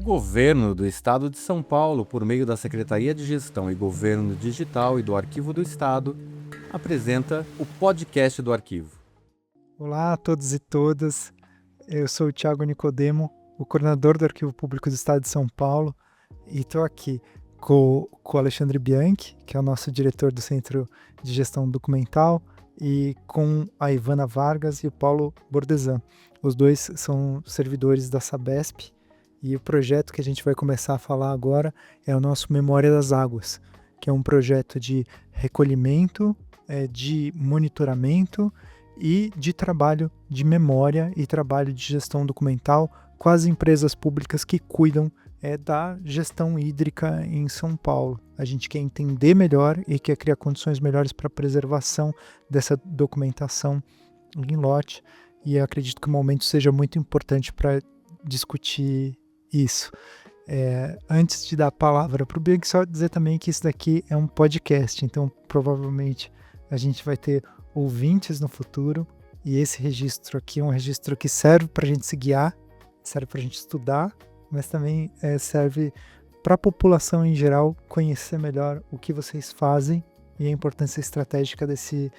Governo do Estado de São Paulo, por meio da Secretaria de Gestão e Governo Digital e do Arquivo do Estado, apresenta o podcast do Arquivo. Olá a todos e todas, eu sou o Thiago Nicodemo, o coordenador do Arquivo Público do Estado de São Paulo, e estou aqui com o Alexandre Bianchi, que é o nosso diretor do Centro de Gestão Documental, e com a Ivana Vargas e o Paulo Bordesan. Os dois são servidores da Sabesp, e o projeto que a gente vai começar a falar agora é o nosso Memória das Águas, que é um projeto de recolhimento, de monitoramento e de trabalho de memória e trabalho de gestão documental com as empresas públicas que cuidam da gestão hídrica em São Paulo. A gente quer entender melhor e quer criar condições melhores para a preservação dessa documentação em lote, e eu acredito que o momento seja muito importante para discutir isso. Antes de dar a palavra para o Bianchi, só dizer também que isso daqui é um podcast, então provavelmente a gente vai ter ouvintes no futuro, e esse registro aqui é um registro que serve para a gente se guiar, serve para a gente estudar, mas também serve para a população em geral conhecer melhor o que vocês fazem e a importância estratégica desse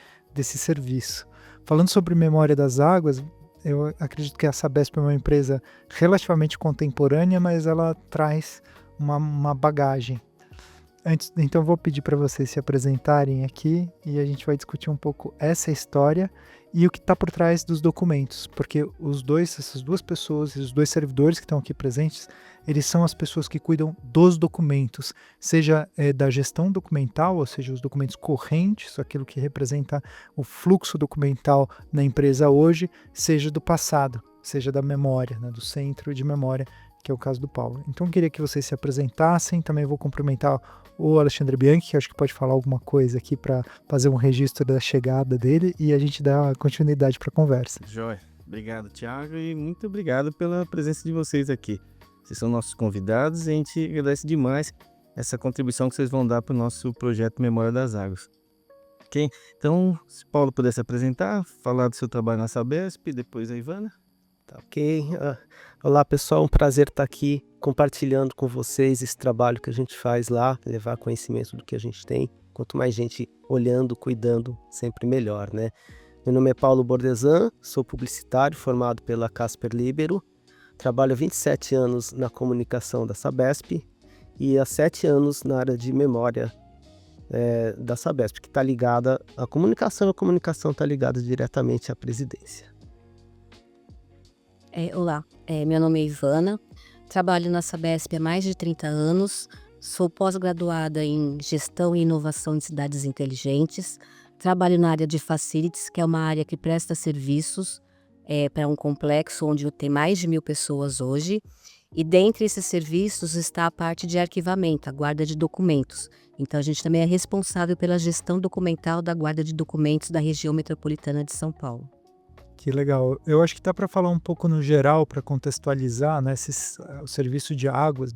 serviço. Falando sobre Memória das Águas, eu acredito que a Sabesp é uma empresa relativamente contemporânea, mas ela traz uma bagagem. Então vou pedir para vocês se apresentarem aqui e a gente vai discutir um pouco essa história e o que está por trás dos documentos, porque essas duas pessoas e os dois servidores que estão aqui presentes, eles são as pessoas que cuidam dos documentos, seja da gestão documental, ou seja, os documentos correntes, aquilo que representa o fluxo documental na empresa hoje, seja do passado, seja da memória, né, do centro de memória, que é o caso do Paulo. Então eu queria que vocês se apresentassem, também vou cumprimentar o Alexandre Bianchi, que acho que pode falar alguma coisa aqui para fazer um registro da chegada dele e a gente dá continuidade para a conversa. Joia. Obrigado, Thiago, e muito obrigado pela presença de vocês aqui. Vocês são nossos convidados e a gente agradece demais essa contribuição que vocês vão dar para o nosso projeto Memória das Águas. Ok? Então, se Paulo pudesse apresentar, falar do seu trabalho na Sabesp, depois a Ivana. Tá ok. Olá pessoal, um prazer estar aqui compartilhando com vocês esse trabalho que a gente faz lá, levar conhecimento do que a gente tem. Quanto mais gente olhando, cuidando, sempre melhor, né? Meu nome é Paulo Bordesan, sou publicitário formado pela Casper Libero, trabalho há 27 anos na comunicação da Sabesp e há 7 anos na área de memória da Sabesp, que está ligada à comunicação, e a comunicação está ligada diretamente à presidência. Olá, meu nome é Ivana, trabalho na Sabesp há mais de 30 anos, sou pós-graduada em Gestão e Inovação de Cidades Inteligentes, trabalho na área de Facilities, que é uma área que presta serviços para um complexo onde tem mais de 1.000 pessoas hoje, e dentre esses serviços está a parte de arquivamento, a guarda de documentos. Então a gente também é responsável pela gestão documental da guarda de documentos da região metropolitana de São Paulo. Que legal. Eu acho que dá para falar um pouco no geral, para contextualizar, né, o serviço de águas,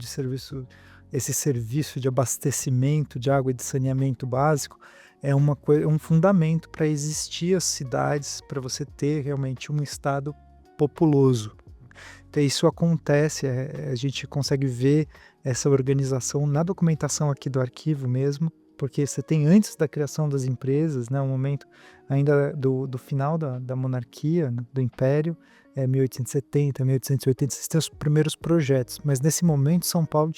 esse serviço de abastecimento de água e de saneamento básico é um fundamento para existir as cidades, para você ter realmente um estado populoso. Então isso acontece, a gente consegue ver essa organização na documentação aqui do arquivo mesmo, porque você tem antes da criação das empresas, né, um momento ainda do final da monarquia, né, do Império, 1870, 1880, vocês têm os primeiros projetos, mas nesse momento São Paulo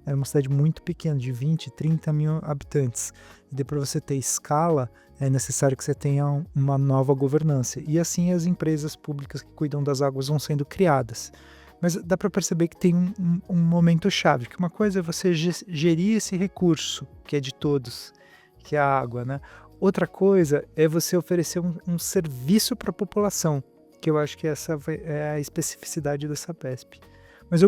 era uma cidade muito pequena, de 20, 30 mil habitantes, e para você ter escala, é necessário que você tenha uma nova governança, e assim as empresas públicas que cuidam das águas vão sendo criadas. Mas dá para perceber que tem um momento chave, que uma coisa é você gerir esse recurso, que é de todos, que é a água, né? Outra coisa é você oferecer um serviço para a população, que eu acho que essa é a especificidade da Sabesp. Mas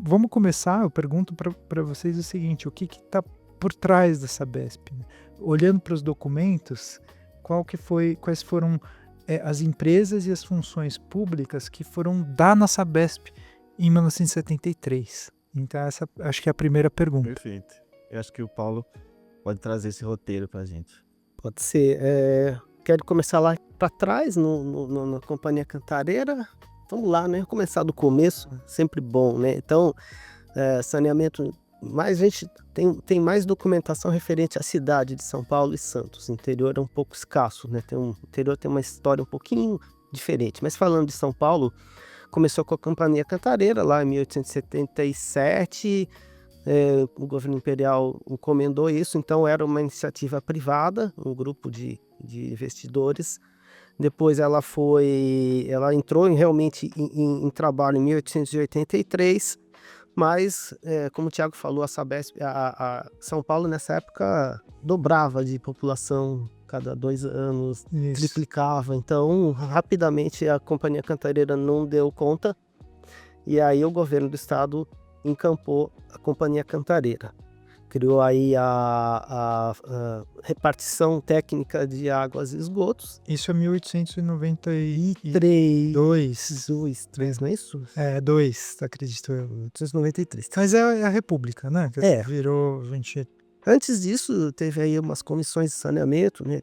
vamos começar, eu pergunto para vocês o seguinte, o que está por trás da Sabesp? Né? Olhando para os documentos, quais foram as empresas e as funções públicas que foram dar na Sabesp em 1973. Então essa acho que é a primeira pergunta. Perfeito. Eu acho que o Paulo pode trazer esse roteiro para a gente. Pode ser. Quero começar lá para trás, na Companhia Cantareira, vamos lá, né? Começar do começo, sempre bom, né? Então, saneamento, mais gente tem mais documentação referente à cidade de São Paulo e Santos. O interior é um pouco escasso, né? O interior tem uma história um pouquinho diferente. Mas falando de São Paulo, começou com a Companhia Cantareira, lá em 1877. O governo imperial encomendou isso, então era uma iniciativa privada, um grupo de investidores. Depois ela entrou realmente em trabalho em 1883, mas, como o Thiago falou, a Sabesp, São Paulo nessa época dobrava de população cada 2 anos, Isso. triplicava, então rapidamente a Companhia Cantareira não deu conta, e aí o governo do estado encampou a Companhia Cantareira. Criou aí a repartição técnica de águas e esgotos. Isso é 1892. 3, não é isso? 2, acredito eu. 1893. Mas é a República, né? Que É. Virou 20. Antes disso, teve aí umas comissões de saneamento, né,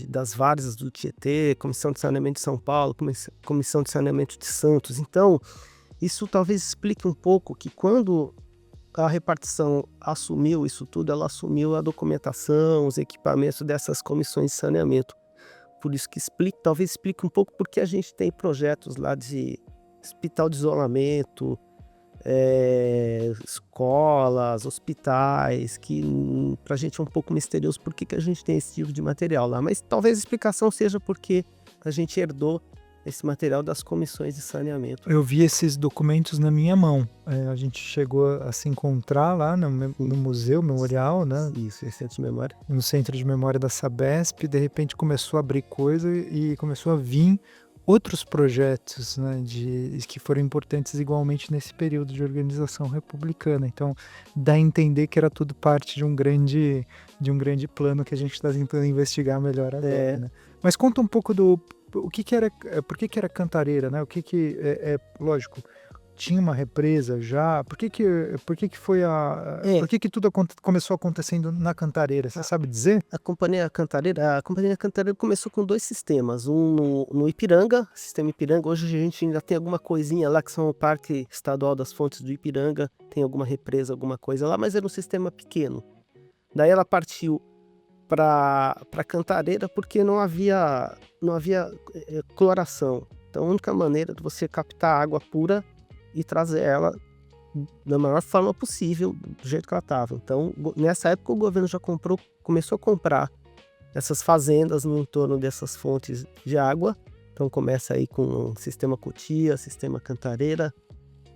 das várzeas do Tietê, Comissão de Saneamento de São Paulo, Comissão de Saneamento de Santos. Então, isso talvez explique um pouco que quando a repartição assumiu isso tudo, ela assumiu a documentação, os equipamentos dessas comissões de saneamento. Por isso que talvez explique um pouco porque a gente tem projetos lá de hospital de isolamento, escolas, hospitais, que pra gente é um pouco misterioso por que a gente tem esse tipo de material lá. Mas talvez a explicação seja porque a gente herdou esse material das comissões de saneamento. Eu vi esses documentos na minha mão. A gente chegou a se encontrar lá no Museu Memorial, né? Isso, esse Centro de Memória. No Centro de Memória da Sabesp. De repente começou a abrir coisa e começou a vir outros projetos, né, que foram importantes igualmente nesse período de organização republicana. Então, dá a entender que era tudo parte de um grande plano que a gente está tentando investigar melhor agora. Né? Mas conta um pouco por que era Cantareira, né? Lógico, tinha uma represa já. Por que foi por que tudo começou acontecendo na Cantareira? Você sabe dizer? A Companhia Cantareira começou com 2 sistemas, um no Ipiranga, sistema Ipiranga. Hoje a gente ainda tem alguma coisinha lá que são o Parque Estadual das Fontes do Ipiranga, tem alguma represa, alguma coisa lá, mas era um sistema pequeno. Daí ela partiu para Cantareira porque não havia cloração. Então a única maneira de você captar água pura e trazer ela da maior forma possível, do jeito que ela estava. Então, nessa época, o governo já começou a comprar essas fazendas no entorno dessas fontes de água. Então, começa aí com o sistema Cotia, sistema Cantareira,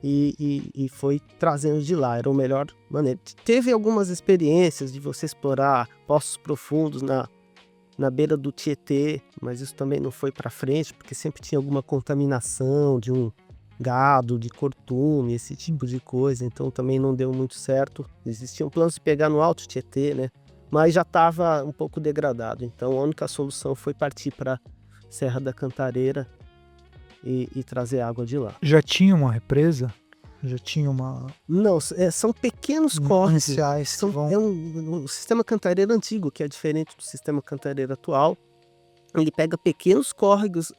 e foi trazendo de lá. Era a melhor maneira. Teve algumas experiências de você explorar poços profundos na beira do Tietê, mas isso também não foi para frente, porque sempre tinha alguma contaminação de um gado, de cortume, esse tipo de coisa, então também não deu muito certo. Existiam planos de pegar no Alto Tietê, né? Mas já estava um pouco degradado, então a única solução foi partir para Serra da Cantareira e trazer água de lá. Já tinha uma represa? Já tinha uma... Não, são pequenos córregos. Iniciais que vão... É um sistema Cantareira antigo, que é diferente do sistema Cantareira atual. Ele pega pequenos córregos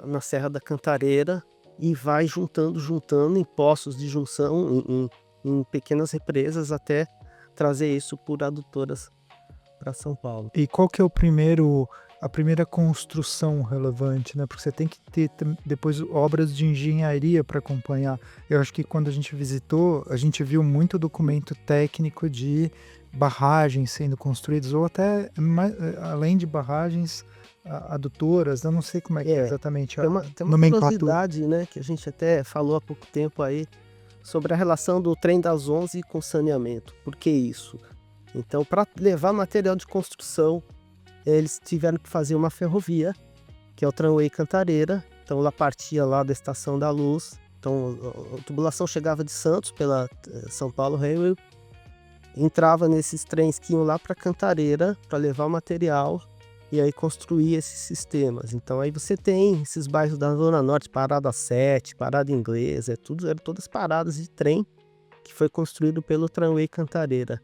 na Serra da Cantareira e vai juntando em poços de junção, em pequenas represas, até trazer isso por adutoras para São Paulo. E qual que é a primeira construção relevante, né? Porque você tem que ter depois obras de engenharia para acompanhar. Eu acho que quando a gente visitou, a gente viu muito documento técnico de barragens sendo construídas, ou até além de barragens, adutoras, eu não sei como é que é exatamente a tem uma curiosidade, né, que a gente até falou há pouco tempo aí, sobre a relação do Trem das 11 com saneamento. Por que isso? Então, para levar material de construção, eles tiveram que fazer uma ferrovia, que é o Tramway Cantareira. Então, ela partia lá da Estação da Luz. Então, a tubulação chegava de Santos pela São Paulo Railway, entrava nesses trens que iam lá para Cantareira para levar o material e aí construir esses sistemas. Então aí você tem esses bairros da Zona Norte, Parada 7, Parada Inglesa, eram todas paradas de trem que foi construído pelo Tramway Cantareira.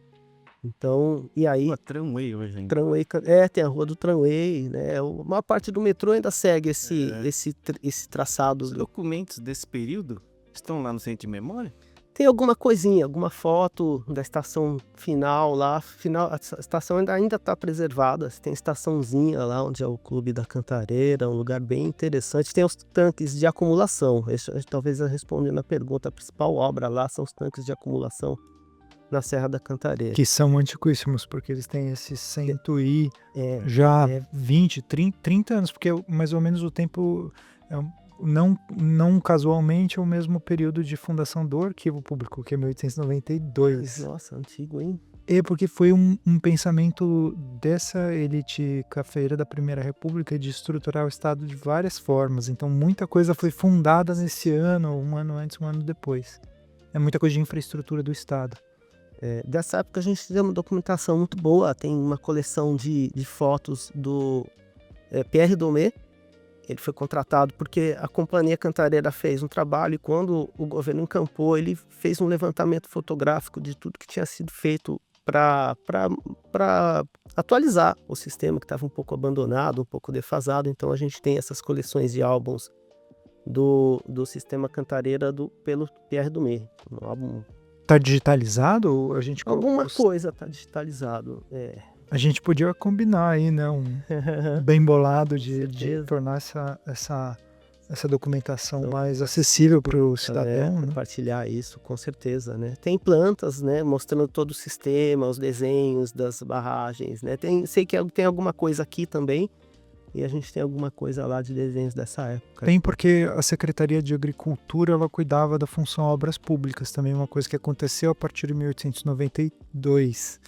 Então, e aí, Uma tramway hoje ainda. Tramway, tem a rua do Tramway, né? A maior parte do metrô ainda segue esse traçado. Os documentos desse período estão lá no Centro de Memória? Tem alguma coisinha, alguma foto da estação final lá. A estação ainda está preservada. Tem estaçãozinha lá onde é o Clube da Cantareira, um lugar bem interessante. Tem os tanques de acumulação. Talvez respondendo a pergunta, a principal obra lá são os tanques de acumulação na Serra da Cantareira. Que são antiquíssimos, porque eles têm esses 20, 30 anos, porque mais ou menos o tempo, não casualmente, é o mesmo período de fundação do Arquivo Público, que é 1892. Nossa, antigo, hein? É porque foi um pensamento dessa elite cafeeira da Primeira República de estruturar o Estado de várias formas. Então muita coisa foi fundada nesse ano, um ano antes, um ano depois. É muita coisa de infraestrutura do Estado. Dessa época a gente tem uma documentação muito boa. Tem uma coleção de fotos do Pierre Domé. Ele foi contratado porque a Companhia Cantareira fez um trabalho e quando o governo encampou, ele fez um levantamento fotográfico de tudo que tinha sido feito para atualizar o sistema que estava um pouco abandonado, um pouco defasado. Então a gente tem essas coleções de álbuns do sistema Cantareira pelo Pierre Domé. Um álbum. Tá digitalizado? Ou Alguma coisa tá digitalizado. A gente podia combinar aí, né? Bem bolado de Certeza. tornar essa documentação mais acessível para o cidadão, né? Compartilhar isso, com certeza, né? Tem plantas, né? Mostrando todo o sistema, os desenhos das barragens, né? Sei que tem alguma coisa aqui também. E a gente tem alguma coisa lá de desenhos dessa época. Tem porque a Secretaria de Agricultura ela cuidava da função obras públicas, também uma coisa que aconteceu a partir de 1892,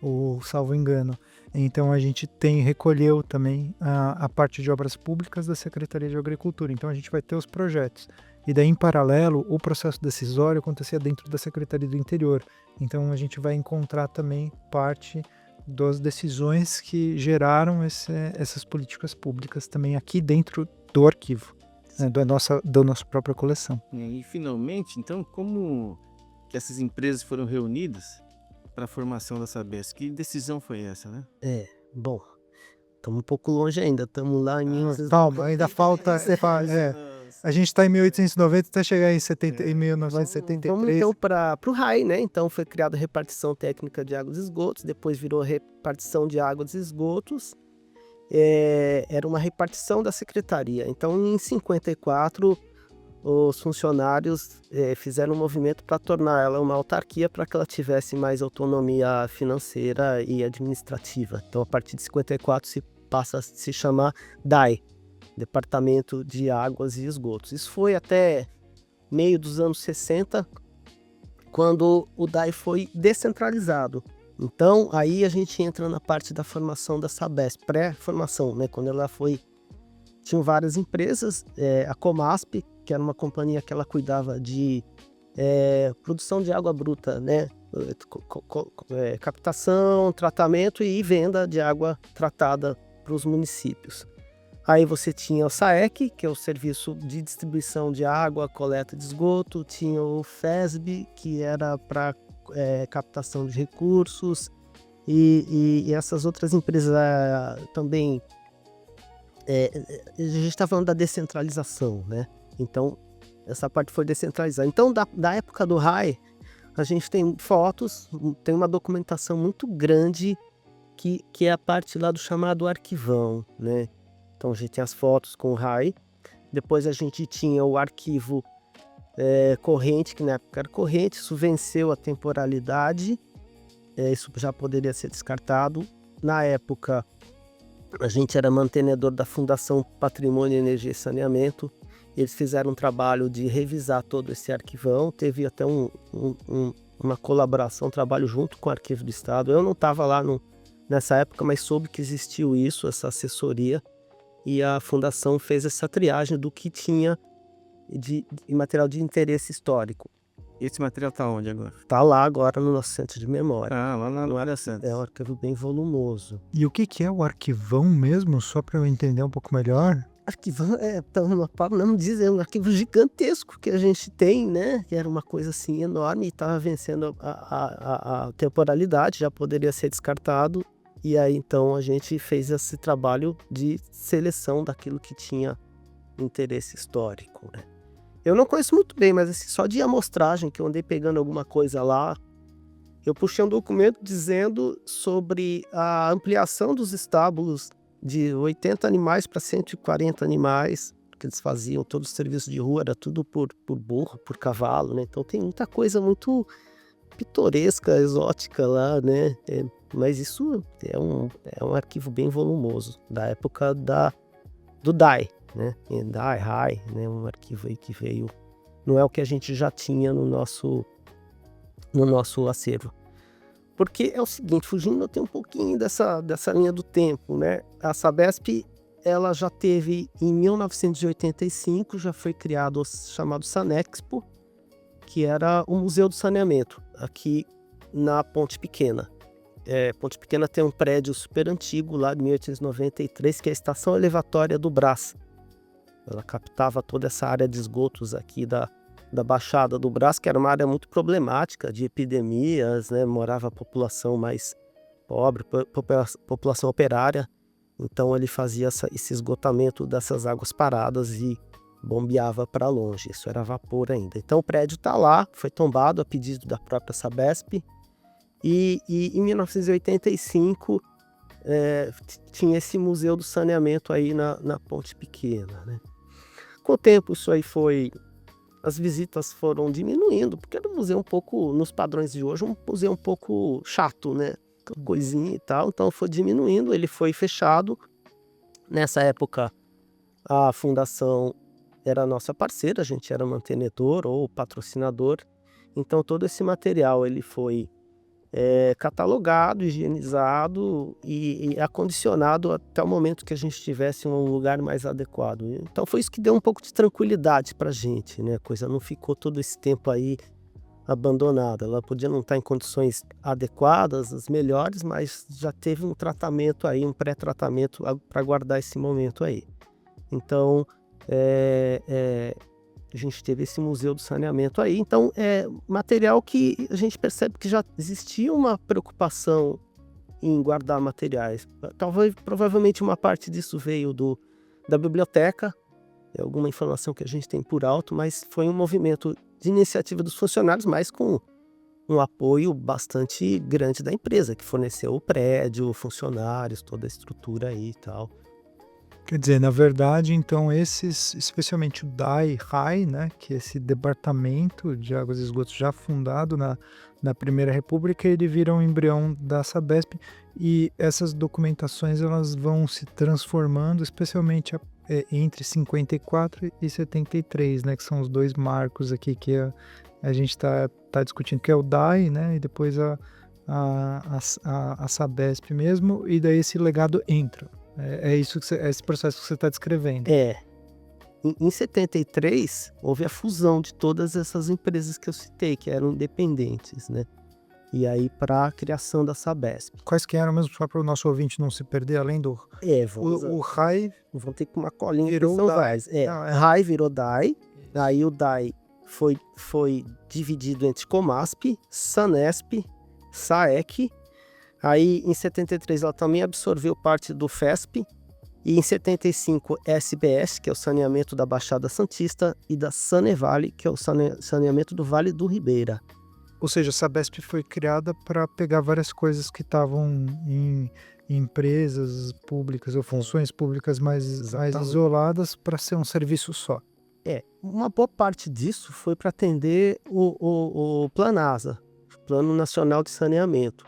ou salvo engano. Então a gente recolheu também a parte de obras públicas da Secretaria de Agricultura. Então a gente vai ter os projetos. E daí, em paralelo, o processo decisório acontecia dentro da Secretaria do Interior. Então a gente vai encontrar também parte das decisões que geraram essas políticas públicas também aqui dentro do arquivo, né, da nossa própria coleção. E finalmente, então, como que essas empresas foram reunidas para a formação da Sabesp? Que decisão foi essa, né? Bom, estamos um pouco longe ainda, estamos lá em... Calma, ainda falta... A gente está em 1890 até chegar em 1973. Vamos então para o RAI, né? Então foi criada a repartição técnica de águas e esgotos, depois virou repartição de águas e esgotos. Era uma repartição da secretaria. Então em 54 os funcionários fizeram um movimento para tornar ela uma autarquia para que ela tivesse mais autonomia financeira e administrativa. Então a partir de 54 passa a se chamar DAE. Departamento de Águas e Esgotos. Isso foi até meio dos anos 60, quando o DAE foi descentralizado. Então, aí a gente entra na parte da formação da Sabesp, pré-formação, né? Quando ela foi... Tinham várias empresas, a Comasp, que era uma companhia que ela cuidava de produção de água bruta, né? Captação, tratamento e venda de água tratada para os municípios. Aí você tinha o SAEC, que é o Serviço de Distribuição de Água, Coleta de Esgoto, tinha o FESB, que era para captação de recursos, e essas outras empresas também. A gente está falando da descentralização, né? Então, essa parte foi descentralizada. Então, da época do RAI, a gente tem fotos, tem uma documentação muito grande, que é a parte lá do chamado arquivão, né? Então a gente tem as fotos com o RAI, depois a gente tinha o arquivo corrente, que na época era corrente, isso venceu a temporalidade, isso já poderia ser descartado. Na época a gente era mantenedor da Fundação Patrimônio, Energia e Saneamento, eles fizeram um trabalho de revisar todo esse arquivão, teve até uma colaboração, um trabalho junto com o Arquivo do Estado. Eu não estava lá nessa época, mas soube que existiu isso, essa assessoria, e a fundação fez essa triagem do que tinha de material de interesse histórico. Esse material está onde agora? Está lá agora no nosso centro de memória. Lá no Área Santos. É um arquivo bem volumoso. E o que é o arquivão mesmo, só para eu entender um pouco melhor? arquivando, não dizer, um arquivo gigantesco que a gente tem, né? Que era uma coisa assim enorme e estava vencendo a temporalidade, já poderia ser descartado. E aí então a gente fez esse trabalho de seleção daquilo que tinha interesse histórico, né? Eu não conheço muito bem, mas assim, só de amostragem que eu andei pegando alguma coisa lá, eu puxei um documento dizendo sobre a ampliação dos estábulos de 80 animais para 140 animais, que eles faziam todo o serviço de rua, era tudo por burro, por cavalo, né? Então tem muita coisa muito pitoresca, exótica lá, né? Mas isso é um arquivo bem volumoso, da época do DAI, né? DAI, RAI, né? Um arquivo aí que veio, não é o que a gente já tinha no nosso acervo. Porque é o seguinte, fugindo até um pouquinho dessa linha do tempo, né? A Sabesp, ela já teve, em 1985, já foi criado o chamado Sanexpo, que era o Museu do Saneamento, aqui na Ponte Pequena. Ponte Pequena tem um prédio super antigo, lá de 1893, que é a estação elevatória do Brás. Ela captava toda essa área de esgotos aqui da Baixada do Brás, que era uma área muito problemática de epidemias, né? Morava a população mais pobre, população operária. Então ele fazia esse esgotamento dessas águas paradas e bombeava para longe. Isso era vapor ainda. Então o prédio está lá, foi tombado a pedido da própria Sabesp. E em 1985 tinha esse Museu do Saneamento aí na Ponte Pequena, né? Com o tempo isso aí as visitas foram diminuindo, porque era um museu um pouco, nos padrões de hoje, um museu um pouco chato, né? Coisinha e tal, então foi diminuindo, ele foi fechado. Nessa época, a fundação era nossa parceira, a gente era mantenedor ou patrocinador, então todo esse material ele foi catalogado, higienizado e acondicionado até o momento que a gente tivesse um lugar mais adequado. Então foi isso que deu um pouco de tranquilidade para a gente, né? A coisa não ficou todo esse tempo aí abandonada. Ela podia não estar em condições adequadas, as melhores, mas já teve um tratamento aí, um pré-tratamento para guardar esse momento aí. Então, a gente teve esse Museu do Saneamento aí. Então, é material que a gente percebe que já existia uma preocupação em guardar materiais. Provavelmente uma parte disso veio da biblioteca, é alguma informação que a gente tem por alto, mas foi um movimento de iniciativa dos funcionários, mas com um apoio bastante grande da empresa, que forneceu o prédio, funcionários, toda a estrutura aí e tal. Quer dizer, na verdade, então, especialmente o DAI, RAI, né, que é esse departamento de águas e esgotos já fundado na Primeira República, ele vira um embrião da Sabesp, e essas documentações elas vão se transformando, especialmente entre 54 e 73, né, que são os dois marcos aqui que a gente tá discutindo, que é o DAI, né, e depois a Sabesp mesmo, e daí esse legado entra. É isso esse processo que você está descrevendo. Em 73, houve a fusão de todas essas empresas que eu citei, que eram independentes, né? E aí para a criação da Sabesp. Quais que eram mesmo, só para o nosso ouvinte não se perder, além do... o RAI... Vão ter que uma colinha. Virou são DAI. várias. RAI virou DAI, aí o DAI foi dividido entre Comasp, Sanesp, SAEC. Aí, em 73, ela também absorveu parte do FESP. E em 75, SBS, que é o saneamento da Baixada Santista, e da Sanevale, que é o saneamento do Vale do Ribeira. Ou seja, a Sabesp foi criada para pegar várias coisas que estavam em empresas públicas ou funções públicas mais isoladas para ser um serviço só. Uma boa parte disso foi para atender o Planasa, Plano Nacional de Saneamento.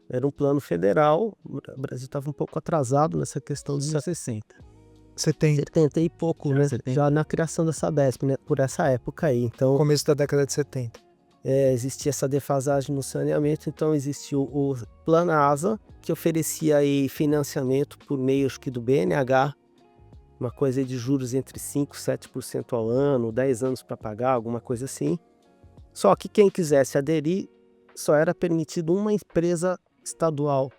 Era um plano federal. O Brasil estava um pouco atrasado nessa questão de 70 e pouco, né? 70. Já na criação da Sabesp, né? Por essa época aí. Então, Começo da década de 70. existia essa defasagem no saneamento, então existiu o Planasa, que oferecia aí financiamento por meio, acho que do BNH, uma coisa de juros entre 5% e 7% ao ano, 10 anos para pagar, alguma coisa assim. Só que quem quisesse aderir, só era permitido uma empresa estadual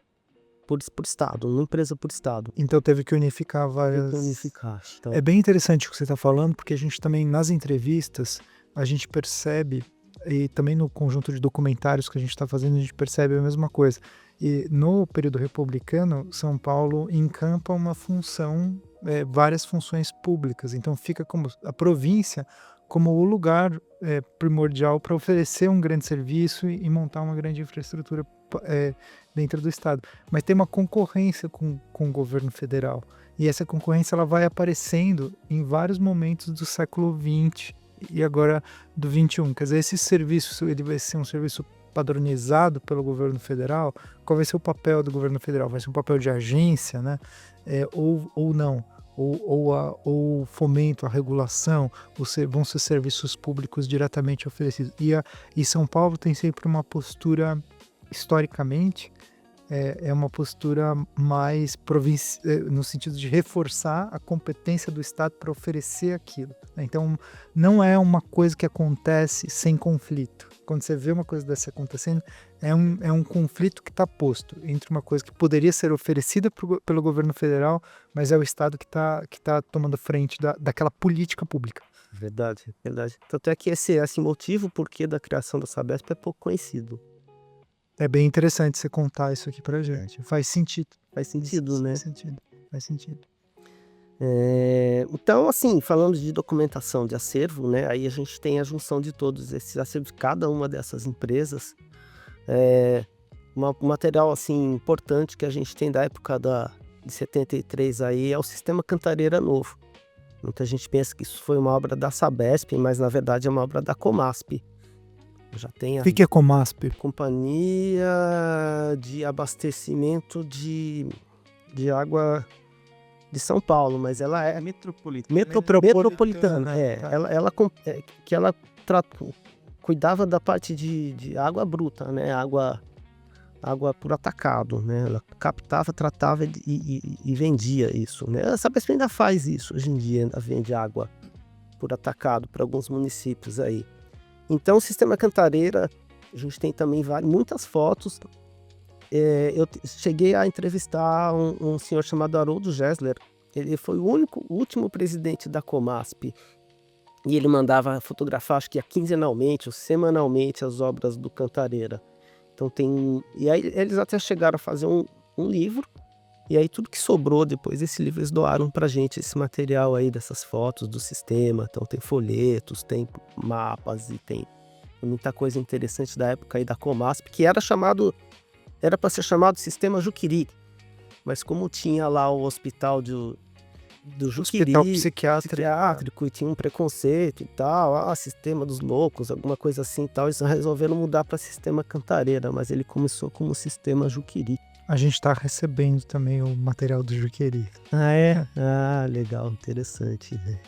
por estado, uma empresa por estado. Então teve que unificar Tem várias. que unificar. Então, É bem interessante o que você está falando, porque a gente também, nas entrevistas, a gente percebe, e também no conjunto de documentários que a gente está fazendo, a gente percebe a mesma coisa. E no período republicano, São Paulo encampa uma função, várias funções públicas. Então fica como a província como o lugar primordial para oferecer um grande serviço e montar uma grande infraestrutura dentro do estado. Mas tem uma concorrência com o governo federal. E essa concorrência ela vai aparecendo em vários momentos do século XX e agora do XXI. Quer dizer, esse serviço ele vai ser um serviço padronizado pelo governo federal. Qual vai ser o papel do governo federal? Vai ser um papel de agência, né? Ou não? Ou fomento, a regulação, vão ser serviços públicos diretamente oferecidos. E São Paulo tem sempre uma postura, historicamente, é uma postura mais no sentido de reforçar a competência do Estado para oferecer aquilo. Então, não é uma coisa que acontece sem conflito. Quando você vê uma coisa dessa acontecendo, é um conflito que está posto entre uma coisa que poderia ser oferecida pelo governo federal, mas é o Estado que tá tomando frente daquela política pública. verdade, verdade. Tanto é que esse motivo porquê da criação da Sabesp é pouco conhecido. É bem interessante você contar isso aqui pra gente. Faz sentido. Faz sentido, né? Faz sentido. Então, assim, falando de documentação de acervo, né? Aí a gente tem a junção de todos esses acervos, cada uma dessas empresas. Um material, assim, importante que a gente tem da época de 73 aí é o Sistema Cantareira Novo. Muita gente pensa que isso foi uma obra da Sabesp, mas na verdade é uma obra da Comasp. Já tem a O que é Comasp? Companhia de Abastecimento de Água de São Paulo, mas ela é metropolitana. Ela cuidava da parte de água bruta, né? Água por atacado, né? Ela captava, tratava e vendia isso, né? A Sabesp ainda faz isso hoje em dia, ainda vende água por atacado para alguns municípios aí. Então, o Sistema Cantareira, a gente tem também muitas fotos. Eu cheguei a entrevistar um senhor chamado Haroldo Gessler. Ele foi o último presidente da Comasp. E ele mandava fotografar, acho que quinzenalmente ou semanalmente, as obras do Cantareira. Então e aí eles até chegaram a fazer um livro. E aí tudo que sobrou depois desse livro, eles doaram pra gente esse material aí dessas fotos do sistema. Então tem folhetos, tem mapas e tem muita coisa interessante da época aí da Comasp, que era para ser chamado Sistema Juqueri. Mas como tinha lá o hospital do Juqueri, Hospital psiquiátrico. e tinha um preconceito e tal, Sistema dos Loucos, alguma coisa assim e tal, eles resolveram mudar para Sistema Cantareira, mas ele começou como Sistema Juqueri. A gente está recebendo também o material do Juqueri. Ah, é? Ah, legal, interessante, né?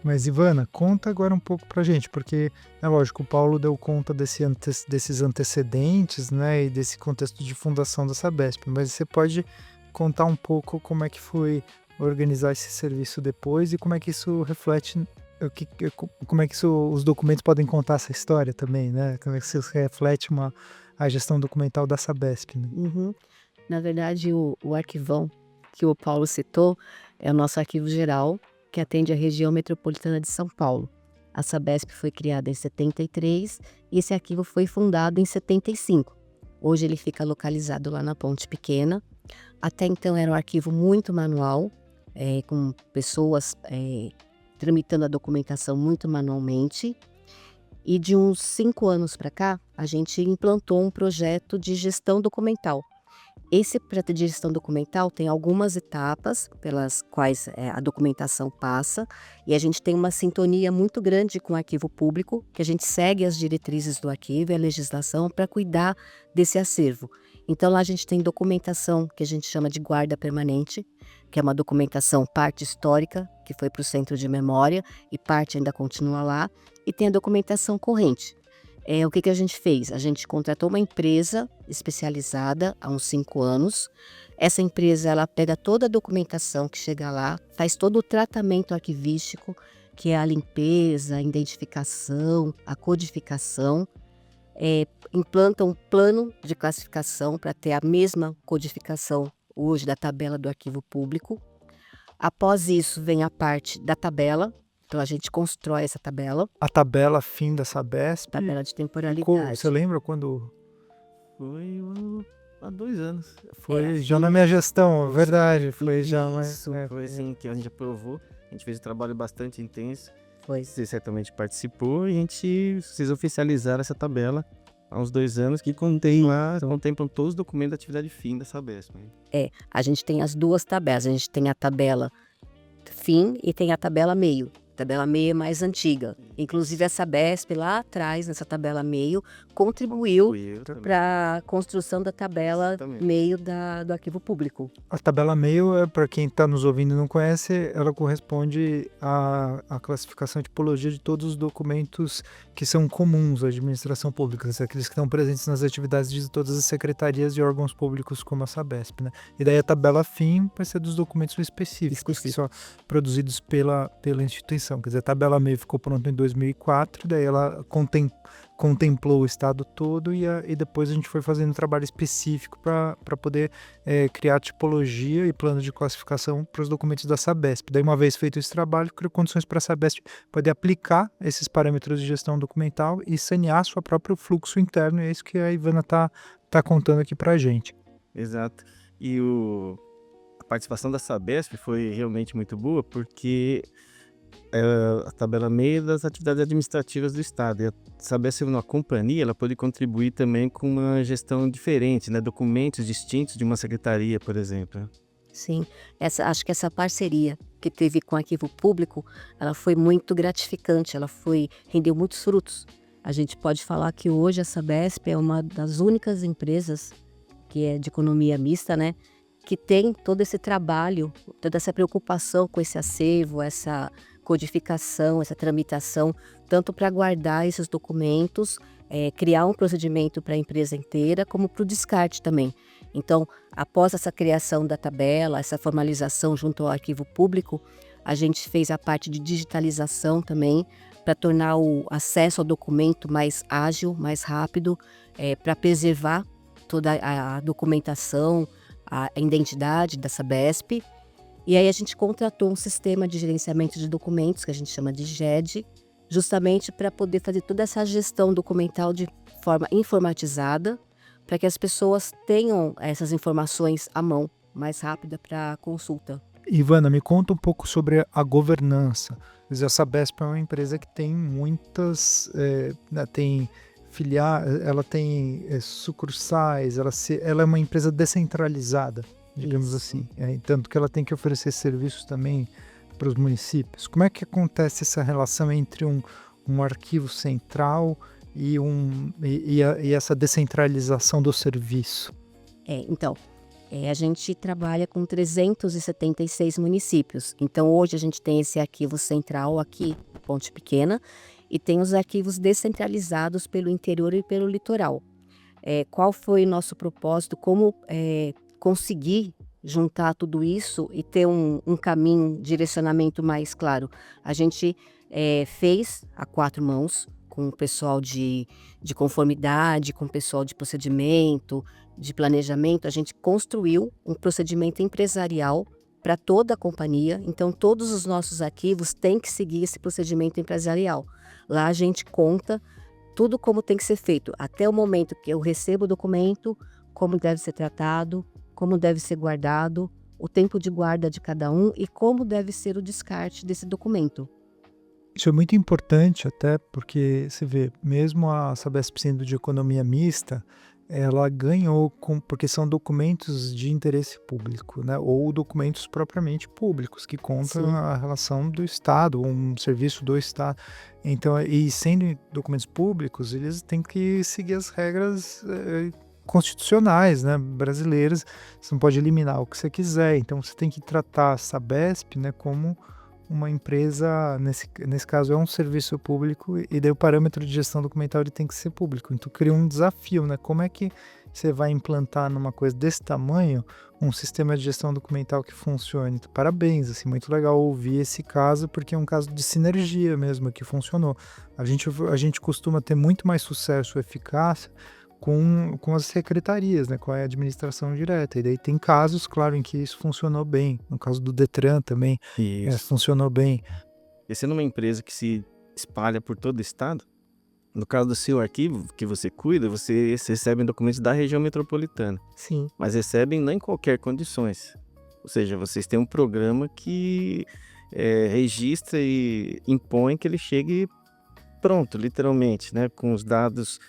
Mas, Ivana, conta agora um pouco pra gente, porque, é lógico, o Paulo deu conta desses antecedentes, né, e desse contexto de fundação da Sabesp, mas você pode contar um pouco como é que foi organizar esse serviço depois e como é que isso reflete, como é que os documentos podem contar essa história também, né? Como é que isso reflete a gestão documental da Sabesp, né? Uhum. Na verdade, o arquivão que o Paulo citou é o nosso arquivo geral, que atende a região metropolitana de São Paulo. A Sabesp foi criada em 73 e esse arquivo foi fundado em 75. Hoje ele fica localizado lá na Ponte Pequena. Até então era um arquivo muito manual, com pessoas tramitando a documentação muito manualmente. E de uns 5 anos para cá, a gente implantou um projeto de gestão documental. Esse projeto de gestão documental tem algumas etapas pelas quais a documentação passa, e a gente tem uma sintonia muito grande com o arquivo público, que a gente segue as diretrizes do arquivo e a legislação para cuidar desse acervo. Então lá a gente tem documentação que a gente chama de guarda permanente, que é uma documentação parte histórica, que foi para o centro de memória e parte ainda continua lá, e tem a documentação corrente. O que a gente fez? A gente contratou uma empresa especializada há uns 5 anos. Essa empresa ela pega toda a documentação que chega lá, faz todo o tratamento arquivístico, que é a limpeza, a identificação, a codificação. implanta um plano de classificação para ter a mesma codificação hoje da tabela do arquivo público. Após isso vem a parte da tabela, então a gente constrói essa tabela, A tabela fim da Sabesp. tabela de temporalidade. Você lembra quando Foi há 2 anos. foi? Já na minha gestão, verdade. Foi já, mas. Isso, Foi assim que a gente aprovou. A gente fez um trabalho bastante intenso. Foi. Você certamente participou e vocês oficializaram essa tabela há uns 2 anos que contemplam todos os documentos da atividade fim da Sabesp. Né? A gente tem as duas tabelas, a gente tem a tabela fim e tem a tabela meio. A tabela meio é mais antiga. Inclusive a Sabesp lá atrás, nessa tabela meio, contribuiu Fui eu também. para a construção da tabela Exatamente. meio do arquivo público. A tabela meio, para quem está nos ouvindo e não conhece, ela corresponde à classificação e tipologia de todos os documentos que são comuns à administração pública, aqueles que estão presentes nas atividades de todas as secretarias e órgãos públicos como a Sabesp, né? E daí a tabela fim vai ser dos documentos específicos que são produzidos pela instituição. Quer dizer, a tabela meio ficou pronta em 2004, daí ela contemplou o estado todo e depois a gente foi fazendo um trabalho específico para poder criar tipologia e plano de classificação para os documentos da Sabesp. Daí, uma vez feito esse trabalho, criou condições para a Sabesp poder aplicar esses parâmetros de gestão documental e sanear seu próprio fluxo interno, e é isso que a Ivana tá contando aqui para a gente. Exato. E a participação da Sabesp foi realmente muito boa porque a tabela meio das atividades administrativas do Estado. E a Sabesp, uma companhia, ela pode contribuir também com uma gestão diferente, né? Documentos distintos de uma secretaria, por exemplo. Sim, acho que essa parceria que teve com o arquivo público, ela foi muito gratificante, rendeu muitos frutos. A gente pode falar que hoje a Sabesp é uma das únicas empresas que é de economia mista, né? Que tem todo esse trabalho, toda essa preocupação com esse acervo, essa codificação, essa tramitação, tanto para guardar esses documentos, criar um procedimento para a empresa inteira, como para o descarte também. Então, após essa criação da tabela, essa formalização junto ao arquivo público, a gente fez a parte de digitalização também, para tornar o acesso ao documento mais ágil, mais rápido, para preservar toda a documentação, a identidade da Sabesp. E aí a gente contratou um sistema de gerenciamento de documentos, que a gente chama de GED, justamente para poder fazer toda essa gestão documental de forma informatizada, para que as pessoas tenham essas informações à mão, mais rápida para consulta. Ivana, me conta um pouco sobre a governança. Quer dizer, a Sabesp é uma empresa que tem muitas... tem ela tem sucursais, ela é uma empresa descentralizada, digamos assim. Tanto que ela tem que oferecer serviços também para os municípios. Como é que acontece essa relação entre um arquivo central e essa descentralização do serviço? Então, a gente trabalha com 376 municípios. Então, hoje a gente tem esse arquivo central aqui, Ponte Pequena, e tem os arquivos descentralizados pelo interior e pelo litoral. Qual foi o nosso propósito? Como conseguir juntar tudo isso e ter um caminho, direcionamento mais claro? A gente fez a 4 mãos, com o pessoal de conformidade, com o pessoal de procedimento, de planejamento. A gente construiu um procedimento empresarial para toda a companhia. Então, todos os nossos arquivos têm que seguir esse procedimento empresarial. Lá a gente conta tudo como tem que ser feito, até o momento que eu recebo o documento, como deve ser tratado, como deve ser guardado, o tempo de guarda de cada um e como deve ser o descarte desse documento. Isso é muito importante, até porque você vê, mesmo a Sabesp sendo de economia mista, ela ganhou porque são documentos de interesse público, né? Ou documentos propriamente públicos, que contam Sim. a relação do Estado, um serviço do Estado. Então, e sendo documentos públicos, eles têm que seguir as regras constitucionais, né, brasileiras. Você não pode eliminar o que você quiser. Então, você tem que tratar a Sabesp, né, como uma empresa, nesse caso é um serviço público, e daí o parâmetro de gestão documental ele tem que ser público. Então cria um desafio, né? Como é que você vai implantar numa coisa desse tamanho um sistema de gestão documental que funcione. Então, parabéns, assim, muito legal ouvir esse caso, porque é um caso de sinergia mesmo que funcionou. A gente costuma ter muito mais sucesso e eficácia com as secretarias, né, com a administração direta. E daí tem casos, claro, em que isso funcionou bem. No caso do Detran também, funcionou bem. E sendo uma empresa que se espalha por todo o estado, no caso do seu arquivo que você cuida, vocês recebem documentos da região metropolitana, Sim. mas recebem não em qualquer condições. Ou seja, vocês têm um programa que registra e impõe que ele chegue pronto, literalmente, né, com os dados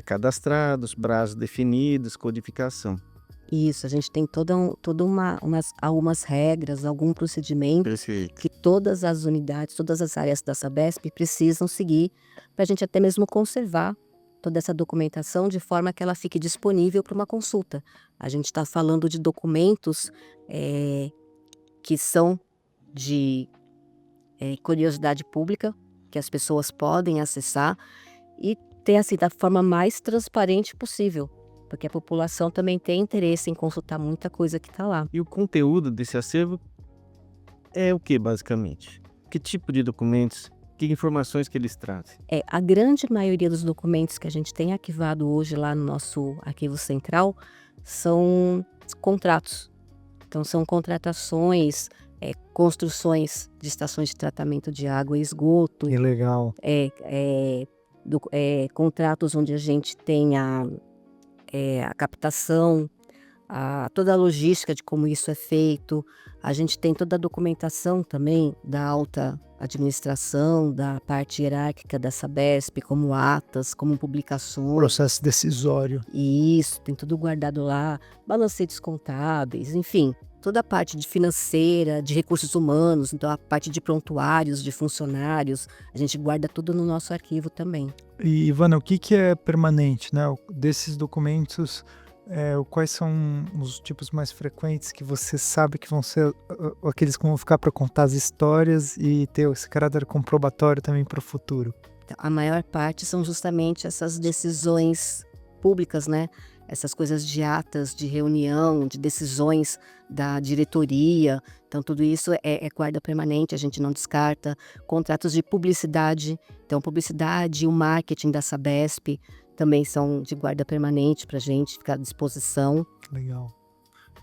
cadastrados, prazos definidos, codificação. Isso, a gente tem algumas regras, algum procedimento Perfeito. que todas as unidades, todas as áreas da Sabesp precisam seguir para a gente até mesmo conservar toda essa documentação de forma que ela fique disponível para uma consulta. A gente está falando de documentos que são de curiosidade pública, que as pessoas podem acessar e ter assim da forma mais transparente possível, porque a população também tem interesse em consultar muita coisa que está lá. E o conteúdo desse acervo é o que, basicamente? Que tipo de documentos, que informações que eles trazem? A grande maioria dos documentos que a gente tem arquivado hoje lá no nosso arquivo central são contratos. Então são contratações, construções de estações de tratamento de água e esgoto, Que legal. contratos onde a gente tem a captação, toda a logística de como isso é feito. A gente tem toda a documentação também da alta administração, da parte hierárquica da Sabesp, como atas, como publicações. Processo decisório. E isso, tem tudo guardado lá, balancetes contábeis, enfim, toda a parte de financeira, de recursos humanos, então a parte de prontuários, de funcionários, a gente guarda tudo no nosso arquivo também. E, Ivana, o que é permanente, né? Desses documentos, quais são os tipos mais frequentes que você sabe que vão ser aqueles que vão ficar para contar as histórias e ter esse caráter comprobatório também para o futuro? Então, a maior parte são justamente essas decisões públicas, né? Essas coisas de atas, de reunião, de decisões da diretoria. Então, tudo isso é guarda permanente, a gente não descarta. Contratos de publicidade. Então, publicidade e o marketing da Sabesp também são de guarda permanente para a gente ficar à disposição. Legal.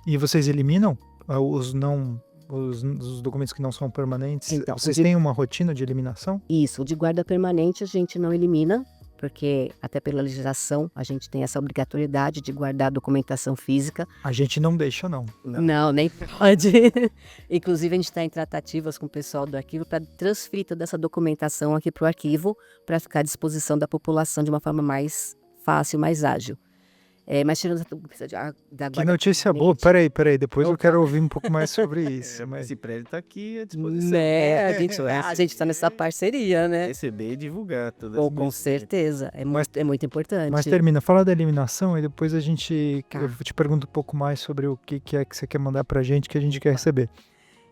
E vocês eliminam os documentos que não são permanentes? Então, vocês têm uma rotina de eliminação? Isso, o de guarda permanente a gente não elimina, porque até pela legislação a gente tem essa obrigatoriedade de guardar a documentação física. A gente não deixa, não. Não, nem pode. Inclusive a gente está em tratativas com o pessoal do arquivo para transferir toda essa documentação aqui para o arquivo para ficar à disposição da população de uma forma mais fácil, mais ágil. Mas tirando da Que guarda notícia boa. permanente, Peraí. Depois eu quero ouvir um pouco mais sobre isso. Mas Esse prédio está aqui à disposição. né, a gente está nessa parceria, né? Receber e divulgar tudo. Com certeza, é muito importante. Mas termina, fala da eliminação e depois eu te pergunto um pouco mais sobre o que é que você quer mandar pra gente, que a gente quer receber.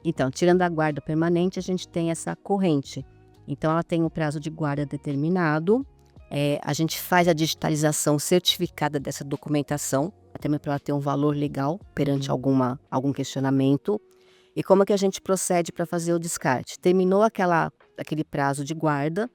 Então, tirando a guarda permanente, a gente tem essa corrente. Então, ela tem um prazo de guarda determinado. A gente faz a digitalização certificada dessa documentação, até mesmo para ela ter um valor legal perante algum questionamento. E como é que a gente procede para fazer o descarte? Terminou aquele prazo de guarda,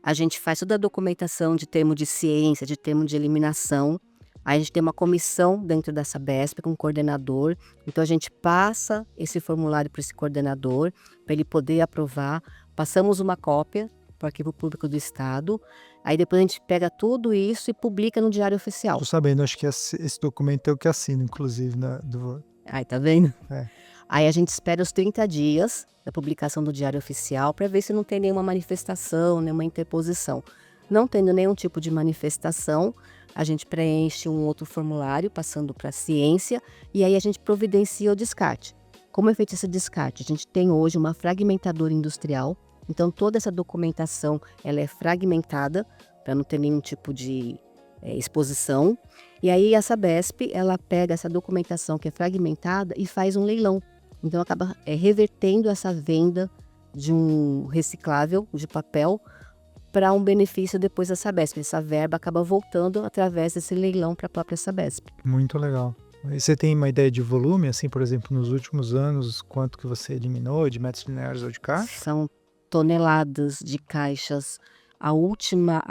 a gente faz toda a documentação de termo de ciência, de termo de eliminação. Aí a gente tem uma comissão dentro da Sabesp com um coordenador. Então, a gente passa esse formulário para esse coordenador, para ele poder aprovar. Passamos uma cópia para o Arquivo Público do Estado. Aí depois a gente pega tudo isso e publica no Diário Oficial. Tô sabendo, acho que esse documento é o que assino, inclusive, né? Aí, tá vendo? É. Aí a gente espera os 30 dias da publicação do Diário Oficial para ver se não tem nenhuma manifestação, nenhuma interposição. Não tendo nenhum tipo de manifestação, a gente preenche um outro formulário, passando para a ciência, e aí a gente providencia o descarte. Como é feito esse descarte? A gente tem hoje uma fragmentadora industrial. Então, toda essa documentação ela é fragmentada, para não ter nenhum tipo de exposição. E aí, a Sabesp, ela pega essa documentação que é fragmentada e faz um leilão. Então, acaba revertendo essa venda de um reciclável de papel para um benefício depois da Sabesp. Essa verba acaba voltando através desse leilão para a própria Sabesp. Muito legal. E você tem uma ideia de volume, assim, por exemplo, nos últimos anos, quanto que você eliminou de metros lineares ou de caixa? São toneladas de caixas. A última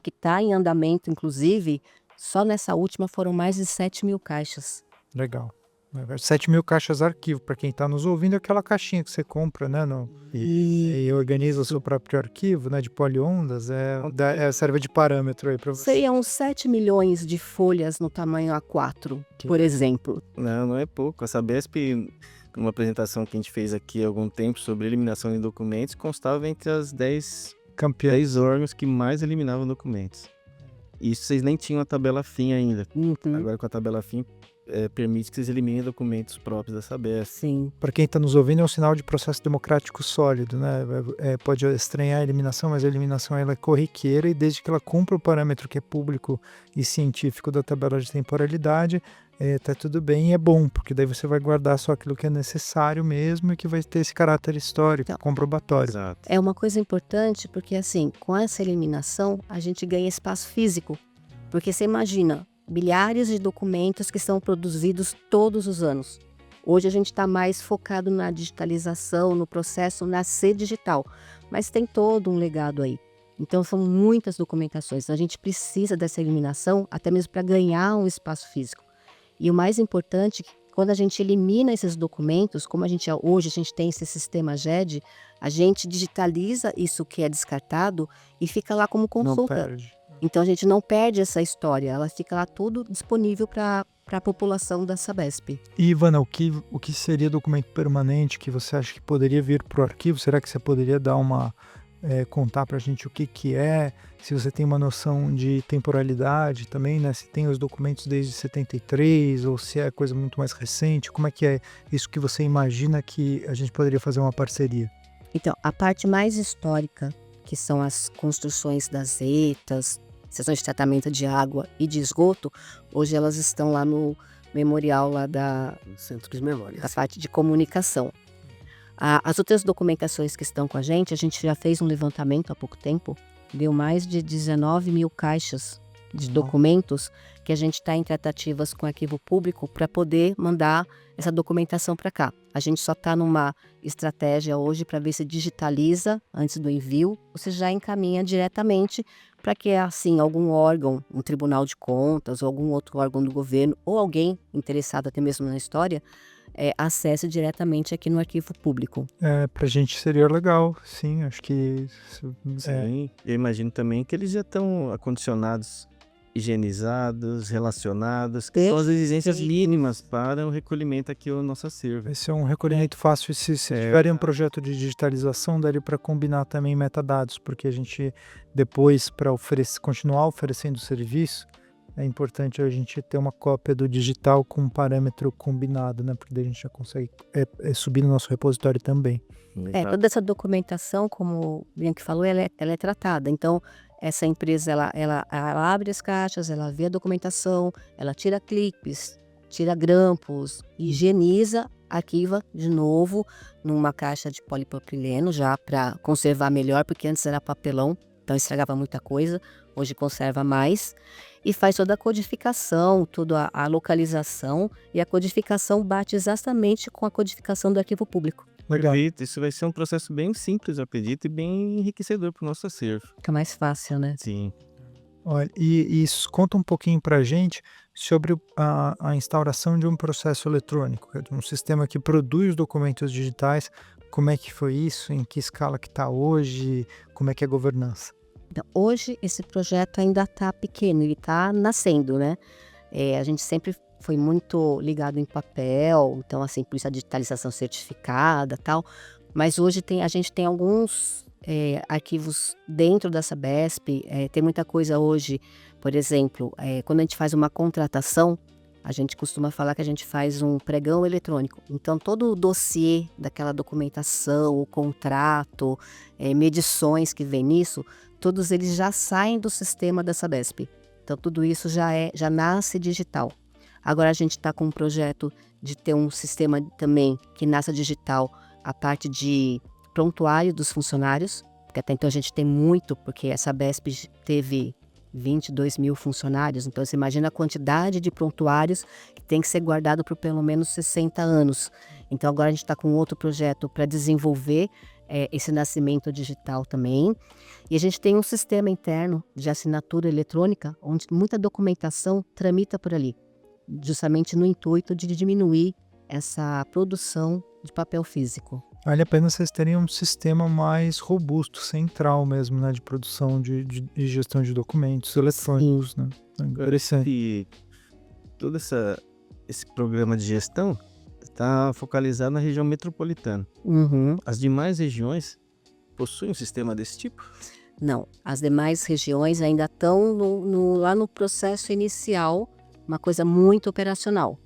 que está em andamento, inclusive, só nessa última foram mais de 7.000 caixas. Legal. 7.000 caixas arquivo, para quem está nos ouvindo, é aquela caixinha que você compra, né, e organiza o seu próprio arquivo, né, de poliondas, serve de parâmetro aí para você. Seriam 7 milhões de folhas no tamanho A4, por exemplo. Não é pouco. A Sabesp, numa apresentação que a gente fez aqui há algum tempo sobre eliminação de documentos, constava entre as 10 órgãos que mais eliminavam documentos. Isso vocês nem tinham a tabela fim ainda. Agora com a tabela fim permite que vocês eliminem documentos próprios da Sabesp. Sim. Para quem está nos ouvindo, é um sinal de processo democrático sólido, né? Pode estranhar a eliminação, mas a eliminação ela é corriqueira e desde que ela cumpra o parâmetro que é público e científico da tabela de temporalidade, tá tudo bem e é bom, porque daí você vai guardar só aquilo que é necessário mesmo e que vai ter esse caráter histórico, comprobatório. Exato. É uma coisa importante porque, assim, com essa eliminação, a gente ganha espaço físico. Porque você imagina, milhares de documentos que são produzidos todos os anos. Hoje a gente está mais focado na digitalização, no processo nascer digital, mas tem todo um legado aí. Então são muitas documentações, a gente precisa dessa eliminação até mesmo para ganhar um espaço físico. E o mais importante, quando a gente elimina esses documentos, como hoje a gente tem esse sistema GED, a gente digitaliza isso que é descartado e fica lá como consulta. Não perde. Então a gente não perde essa história, ela fica lá tudo disponível para a população da Sabesp. E Ivana, o que seria documento permanente que você acha que poderia vir para o arquivo? Será que você poderia dar contar para a gente o que é? Se você tem uma noção de temporalidade também, né? Se tem os documentos desde 73 ou se é coisa muito mais recente, como é que é isso que você imagina que a gente poderia fazer uma parceria? Então, a parte mais histórica, que são as construções das ETAs, estações de tratamento de água e de esgoto, hoje elas estão lá no memorial lá No Centro de Memória. da parte de comunicação. As outras documentações que estão com a gente já fez um levantamento há pouco tempo, deu mais de 19.000 caixas de documentos que a gente está em tratativas com o arquivo público para poder mandar essa documentação para cá. A gente só está numa estratégia hoje para ver se digitaliza antes do envio, ou se já encaminha diretamente para que, assim, algum órgão, um tribunal de contas ou algum outro órgão do governo ou alguém interessado até mesmo na história, acesse diretamente aqui no arquivo público. Pra gente seria legal, sim, acho que... Sim, eu imagino também que eles já estão acondicionados, higienizados, relacionados, que são as exigências mínimas para o recolhimento aqui ao nosso acervo. Vai ser um recolhimento fácil. Se tiverem um projeto de digitalização, daria para combinar também metadados, porque a gente depois, para continuar oferecendo o serviço, é importante a gente ter uma cópia do digital com um parâmetro combinado, né? Porque daí a gente já consegue subir no nosso repositório também. Toda essa documentação, como o Bianchi falou, ela é tratada. Então, essa empresa, ela abre as caixas, ela vê a documentação, ela tira clipes, tira grampos, higieniza, arquiva de novo numa caixa de polipropileno, já para conservar melhor, porque antes era papelão, então estragava muita coisa, hoje conserva mais. E faz toda a codificação, toda a localização, e a codificação bate exatamente com a codificação do arquivo público. Legal. Perfeito. Isso vai ser um processo bem simples, eu acredito, e bem enriquecedor para o nosso acervo. Fica mais fácil, né? Sim. Olha, e isso conta um pouquinho para a gente sobre a instauração de um processo eletrônico, de um sistema que produz documentos digitais. Como é que foi isso? Em que escala que está hoje? Como é que é a governança? Então, hoje esse projeto ainda está pequeno, ele está nascendo, né? A gente sempre foi muito ligado em papel, então assim, por isso a digitalização certificada e tal, mas hoje a gente tem alguns arquivos dentro da Sabesp, tem muita coisa hoje, por exemplo, quando a gente faz uma contratação, a gente costuma falar que a gente faz um pregão eletrônico. Então, todo o dossiê daquela documentação, o contrato, medições que vem nisso, todos eles já saem do sistema da Sabesp. Então, tudo isso já nasce digital. Agora, a gente está com um projeto de ter um sistema também que nasça digital, a parte de prontuário dos funcionários. porque até então a gente tem muito, porque essa Sabesp teve 22 mil funcionários, então você imagina a quantidade de prontuários que tem que ser guardado por pelo menos 60 anos. Então agora a gente está com outro projeto para desenvolver esse nascimento digital também. E a gente tem um sistema interno de assinatura eletrônica, onde muita documentação tramita por ali, justamente no intuito de diminuir essa produção de papel físico. Vale a pena vocês terem um sistema mais robusto, central mesmo, né, de produção de gestão de documentos eletrônicos, né? Interessante. E todo esse programa de gestão está focalizado na região metropolitana. Uhum. As demais regiões possuem um sistema desse tipo? Não, as demais regiões ainda estão lá no processo inicial, uma coisa muito operacional.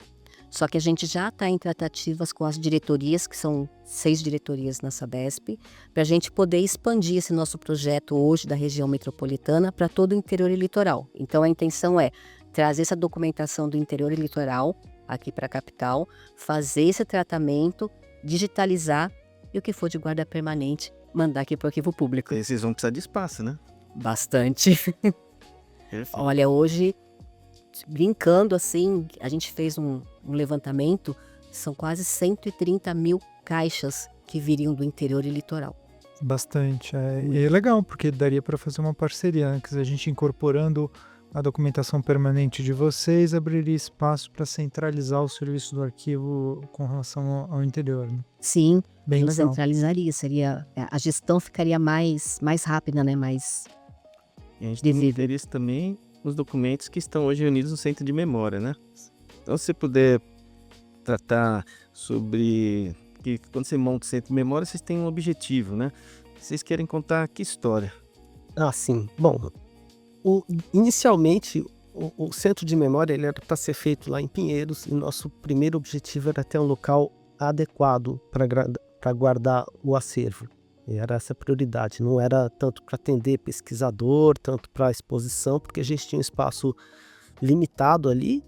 Só que a gente já está em tratativas com as diretorias, que são 6 diretorias na Sabesp, para a gente poder expandir esse nosso projeto hoje da região metropolitana para todo o interior e litoral. Então a intenção é trazer essa documentação do interior e litoral aqui para a capital, fazer esse tratamento, digitalizar e o que for de guarda permanente, mandar aqui para o arquivo público. E vocês vão precisar de espaço, né? Bastante. Perfeito. Olha, hoje, brincando assim, a gente fez um levantamento, são quase 130 mil caixas que viriam do interior e litoral. Bastante. E é legal, porque daria para fazer uma parceria, né? Que a gente incorporando a documentação permanente de vocês, abriria espaço para centralizar o serviço do arquivo com relação ao interior. Né? Sim, Bem ela legal. centralizaria, a gestão ficaria mais rápida, né? Mais E a gente tem visível. interesse também nos documentos que estão hoje reunidos no centro de memória, né? Então, se você puder tratar sobre que quando você monta o centro de memória, vocês têm um objetivo, né? Vocês querem contar que história? Ah, sim. Bom, inicialmente o centro de memória ele era para ser feito lá em Pinheiros e nosso primeiro objetivo era ter um local adequado para guardar o acervo. E era essa a prioridade, não era tanto para atender pesquisador, tanto para exposição, porque a gente tinha um espaço limitado ali,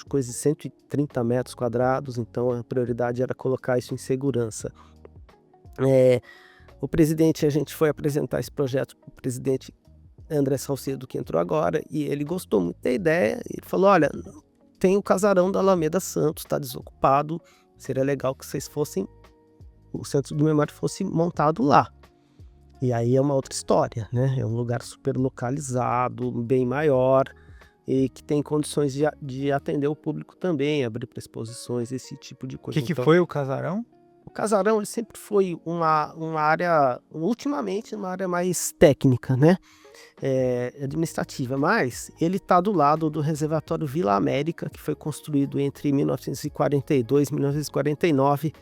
coisas de 130 metros quadrados, então a prioridade era colocar isso em segurança. O presidente, a gente foi apresentar esse projeto para o presidente André Salcedo, que entrou agora, e ele gostou muito da ideia. Ele falou: olha, tem o casarão da Alameda Santos, está desocupado, seria legal que vocês fossem, o centro de memória fosse montado lá. E aí é uma outra história, né? É um lugar super localizado, bem maior, e que tem condições de atender o público também, abrir para exposições, esse tipo de O coisa. que Então, foi o casarão? o casarão ele sempre foi uma área, ultimamente, uma área mais técnica, né? Administrativa, mas ele está do lado do reservatório Vila América, que foi construído entre 1942 e 1949.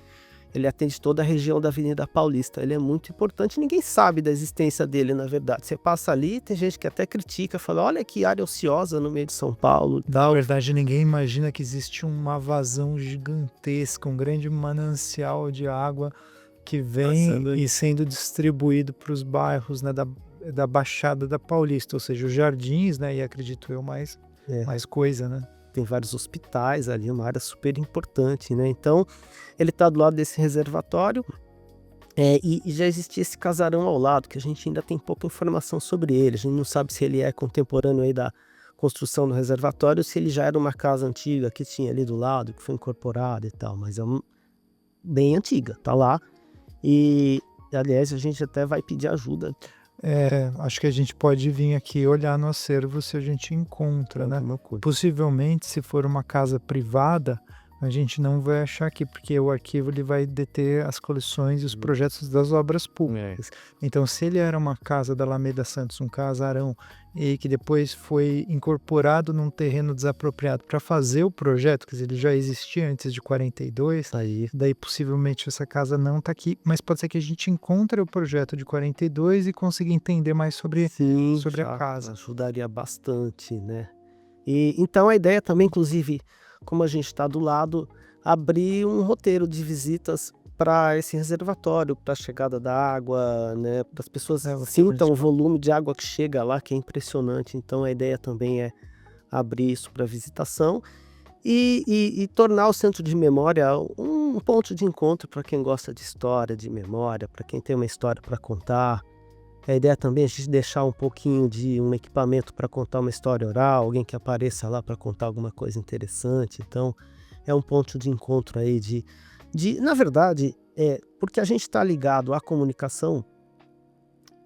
Ele atende toda a região da Avenida Paulista. Ele é muito importante, ninguém sabe da existência dele, na verdade. Você passa ali, tem gente que até critica, fala: olha que área ociosa no meio de São Paulo. Na verdade, ninguém imagina que existe uma vazão gigantesca, um grande manancial de água que vem Passando aí. e sendo distribuído para os bairros, né, da Baixada da Paulista, ou seja, os jardins, né, e acredito eu mais coisa, né? Tem vários hospitais ali, uma área super importante, né? Então, ele está do lado desse reservatório e já existia esse casarão ao lado, que a gente ainda tem pouca informação sobre ele. A gente não sabe se ele é contemporâneo aí da construção do reservatório, se ele já era uma casa antiga que tinha ali do lado, que foi incorporada e tal, mas é bem antiga, tá lá. E, aliás, a gente até vai pedir ajuda. Acho que a gente pode vir aqui olhar no acervo se a gente encontra, né? Possivelmente, se for uma casa privada, a gente não vai achar aqui, porque o arquivo ele vai deter as coleções e os projetos das obras públicas. Então, se ele era uma casa da Alameda Santos, um casarão, e que depois foi incorporado num terreno desapropriado para fazer o projeto, quer dizer, ele já existia antes de 42, daí possivelmente essa casa não está aqui, mas pode ser que a gente encontre o projeto de 42 e consiga entender mais sobre a casa. Ajudaria bastante, né? E então a ideia também, inclusive, como a gente está do lado, abrir um roteiro de visitas para esse reservatório, para a chegada da água, né? Para as pessoas sintam o volume de água que chega lá, que é impressionante. Então a ideia também é abrir isso para visitação e tornar o centro de memória um ponto de encontro para quem gosta de história, de memória, para quem tem uma história para contar. A ideia também é a gente deixar um pouquinho de um equipamento para contar uma história oral, alguém que apareça lá para contar alguma coisa interessante. Então, é um ponto de encontro aí na verdade, porque a gente está ligado à comunicação,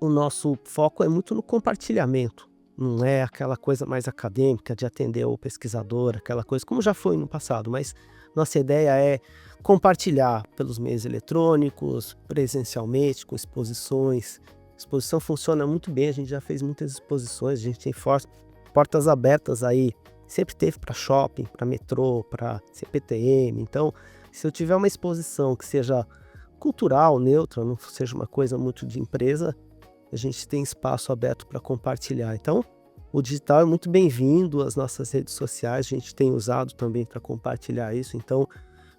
o nosso foco é muito no compartilhamento. Não é aquela coisa mais acadêmica de atender o pesquisador, aquela coisa como já foi no passado, mas nossa ideia é compartilhar pelos meios eletrônicos, presencialmente, com exposições. A exposição funciona muito bem, a gente já fez muitas exposições, a gente tem portas abertas aí, sempre teve para shopping, para metrô, para CPTM. Então, se eu tiver uma exposição que seja cultural, neutra, não seja uma coisa muito de empresa, a gente tem espaço aberto para compartilhar. Então, o digital é muito bem-vindo, as nossas redes sociais a gente tem usado também para compartilhar isso. Então,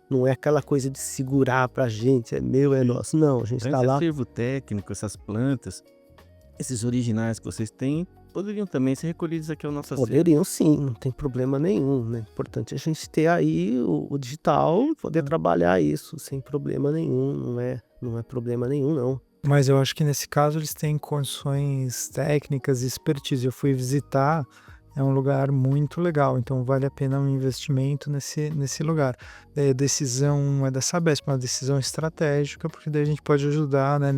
não é aquela coisa de segurar para a gente, é meu, é nosso. Não, a gente está Esse lá. acervo técnico, essas plantas, esses originais que vocês têm, poderiam também ser recolhidos aqui ao nosso acervo. Poderiam sim, não tem problema nenhum, né? Importante a gente ter aí o digital, poder trabalhar isso sem problema nenhum, não é problema nenhum, não. Mas eu acho que nesse caso eles têm condições técnicas e expertise. Eu fui visitar, é um lugar muito legal, então vale a pena um investimento nesse lugar. Daí a decisão é da Sabesp, uma decisão estratégica, porque daí a gente pode ajudar, né,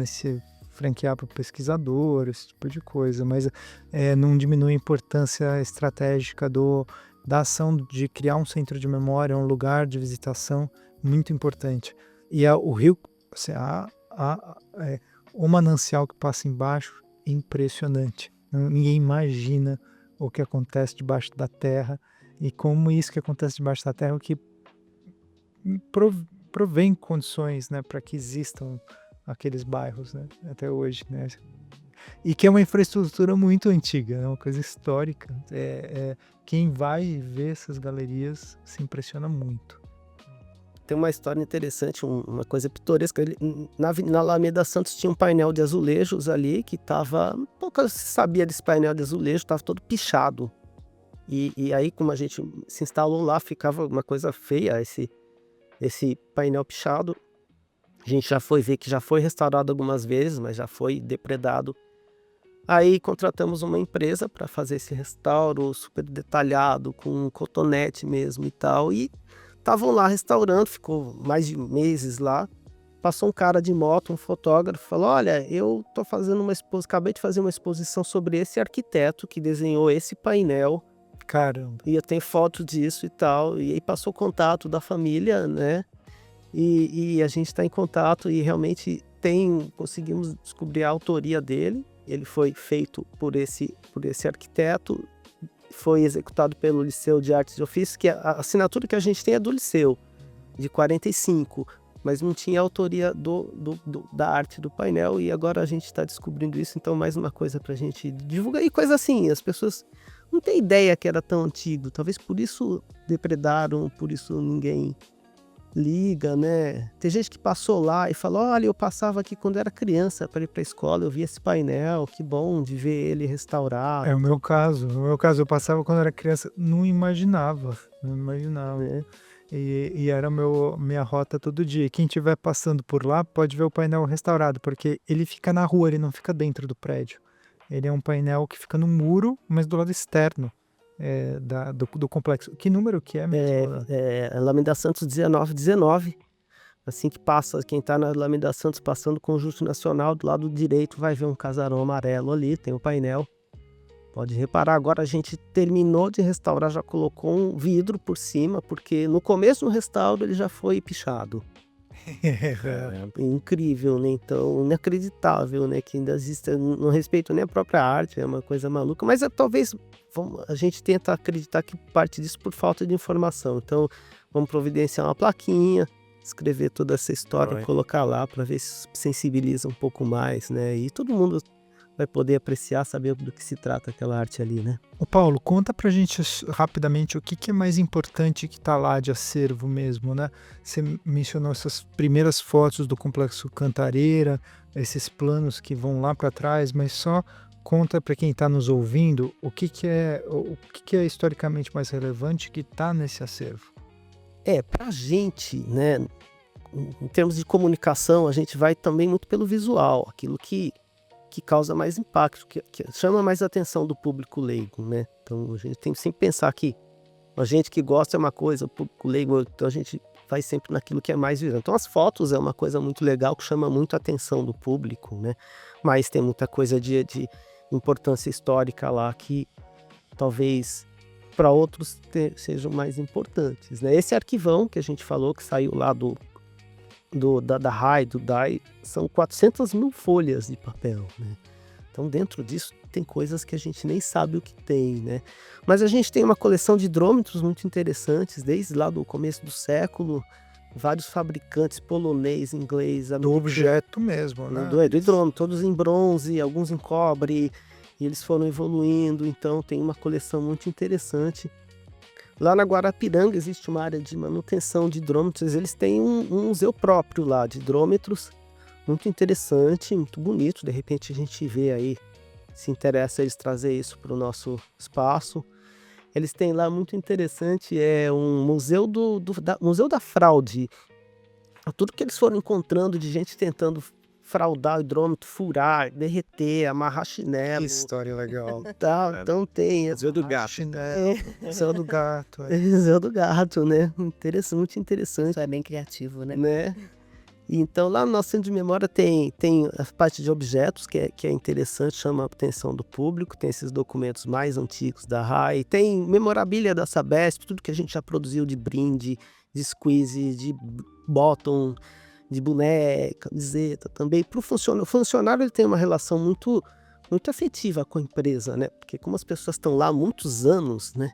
franquear para o pesquisador, esse tipo de coisa, mas não diminui a importância estratégica da ação de criar um centro de memória, um lugar de visitação muito importante. E o rio, assim, o manancial que passa embaixo é impressionante. Ninguém imagina o que acontece debaixo da terra e como isso que acontece debaixo da terra é o que provém condições, né, para que existam aqueles bairros, né, até hoje, né? E que é uma infraestrutura muito antiga, é uma coisa histórica. Quem vai ver essas galerias se impressiona muito. Tem uma história interessante, uma coisa pitoresca. Na Alameda Santos tinha um painel de azulejos ali que estava... Pouco se sabia desse painel de azulejo, estava todo pichado. E aí, como a gente se instalou lá, ficava uma coisa feia esse painel pichado. A gente já foi ver que já foi restaurado algumas vezes, mas já foi depredado. Aí contratamos uma empresa para fazer esse restauro super detalhado, com cotonete mesmo e tal. E estavam lá restaurando, ficou mais de meses lá. Passou um cara de moto, um fotógrafo, falou: olha, eu tô fazendo acabei de fazer uma exposição sobre esse arquiteto que desenhou esse painel. Caramba. E eu tenho foto disso e tal. E aí passou o contato da família, né? E a gente está em contato e realmente conseguimos descobrir a autoria dele. Ele foi feito por esse arquiteto, foi executado pelo Liceu de Artes e Ofícios, que a assinatura que a gente tem é do Liceu, de 45, mas não tinha autoria da arte do painel, e agora a gente está descobrindo isso. Então, mais uma coisa para a gente divulgar. E coisa assim, as pessoas não têm ideia que era tão antigo, talvez por isso depredaram, por isso ninguém liga, né? Tem gente que passou lá e falou: olha, eu passava aqui quando era criança para ir para a escola, eu vi esse painel, que bom de ver ele restaurado. É o meu caso. Eu passava quando era criança, não imaginava. É. E era minha rota todo dia. E quem estiver passando por lá pode ver o painel restaurado, porque ele fica na rua, ele não fica dentro do prédio. Ele é um painel que fica no muro, mas do lado externo do complexo. Que número que é mesmo? Alameda Santos 1919. Assim que passa, quem está na Alameda Santos passando o Conjunto Nacional, do lado direito vai ver um casarão amarelo ali, tem o painel. Pode reparar, agora a gente terminou de restaurar, já colocou um vidro por cima, porque no começo do restauro ele já foi pichado. Incrível, né? Então, inacreditável, né? Que ainda existe, não respeito nem a própria arte, é uma coisa maluca. Mas talvez a gente tenta acreditar que parte disso por falta de informação. Então, vamos providenciar uma plaquinha, escrever toda essa história, colocar lá para ver se sensibiliza um pouco mais, né? E todo mundo vai poder apreciar, saber do que se trata aquela arte ali, né? Ô Paulo, conta pra gente rapidamente o que é mais importante que tá lá de acervo mesmo, né? Você mencionou essas primeiras fotos do Complexo Cantareira, esses planos que vão lá para trás, mas só conta para quem está nos ouvindo o que é historicamente mais relevante que tá nesse acervo. Pra gente, né, em termos de comunicação, a gente vai também muito pelo visual, aquilo que que causa mais impacto, que chama mais a atenção do público leigo, né? Então a gente tem que sempre pensar que a gente que gosta é uma coisa, o público leigo, então a gente vai sempre naquilo que é mais visível. Então as fotos é uma coisa muito legal que chama muito a atenção do público, né? Mas tem muita coisa de importância histórica lá que talvez para outros sejam mais importantes, né? Esse arquivão que a gente falou, que saiu lá da RAI, do DAI, são 400 mil folhas de papel, né? Então dentro disso tem coisas que a gente nem sabe o que tem, né? Mas a gente tem uma coleção de hidrômetros muito interessantes, desde lá do começo do século, vários fabricantes polonês, inglês, Do objeto mesmo, né? do hidrômetro, todos em bronze, alguns em cobre, e eles foram evoluindo, então tem uma coleção muito interessante. Lá na Guarapiranga existe uma área de manutenção de hidrômetros, eles têm um museu próprio lá de hidrômetros, muito interessante, muito bonito, de repente a gente vê aí, se interessa eles trazer isso para o nosso espaço. Eles têm lá muito interessante, um museu museu da fraude, tudo que eles foram encontrando de gente tentando fraudar o hidrômetro, furar, derreter, amarrar Que chinelo, história legal. tal. Então tem Museu do Gato. Chinelo, Museu do Gato. museu do gato, né? Interessante, muito interessante, Isso é bem criativo, né? né? Então lá no nosso centro de memória tem a parte de objetos que é interessante, chama a atenção do público, tem esses documentos mais antigos da RAI, tem memorabilia da Sabesp, tudo que a gente já produziu de brinde, de squeeze, de bottom, de boneca, camiseta também. Para o funcionário ele tem uma relação muito, muito afetiva com a empresa, né? Porque como as pessoas estão lá há muitos anos, né?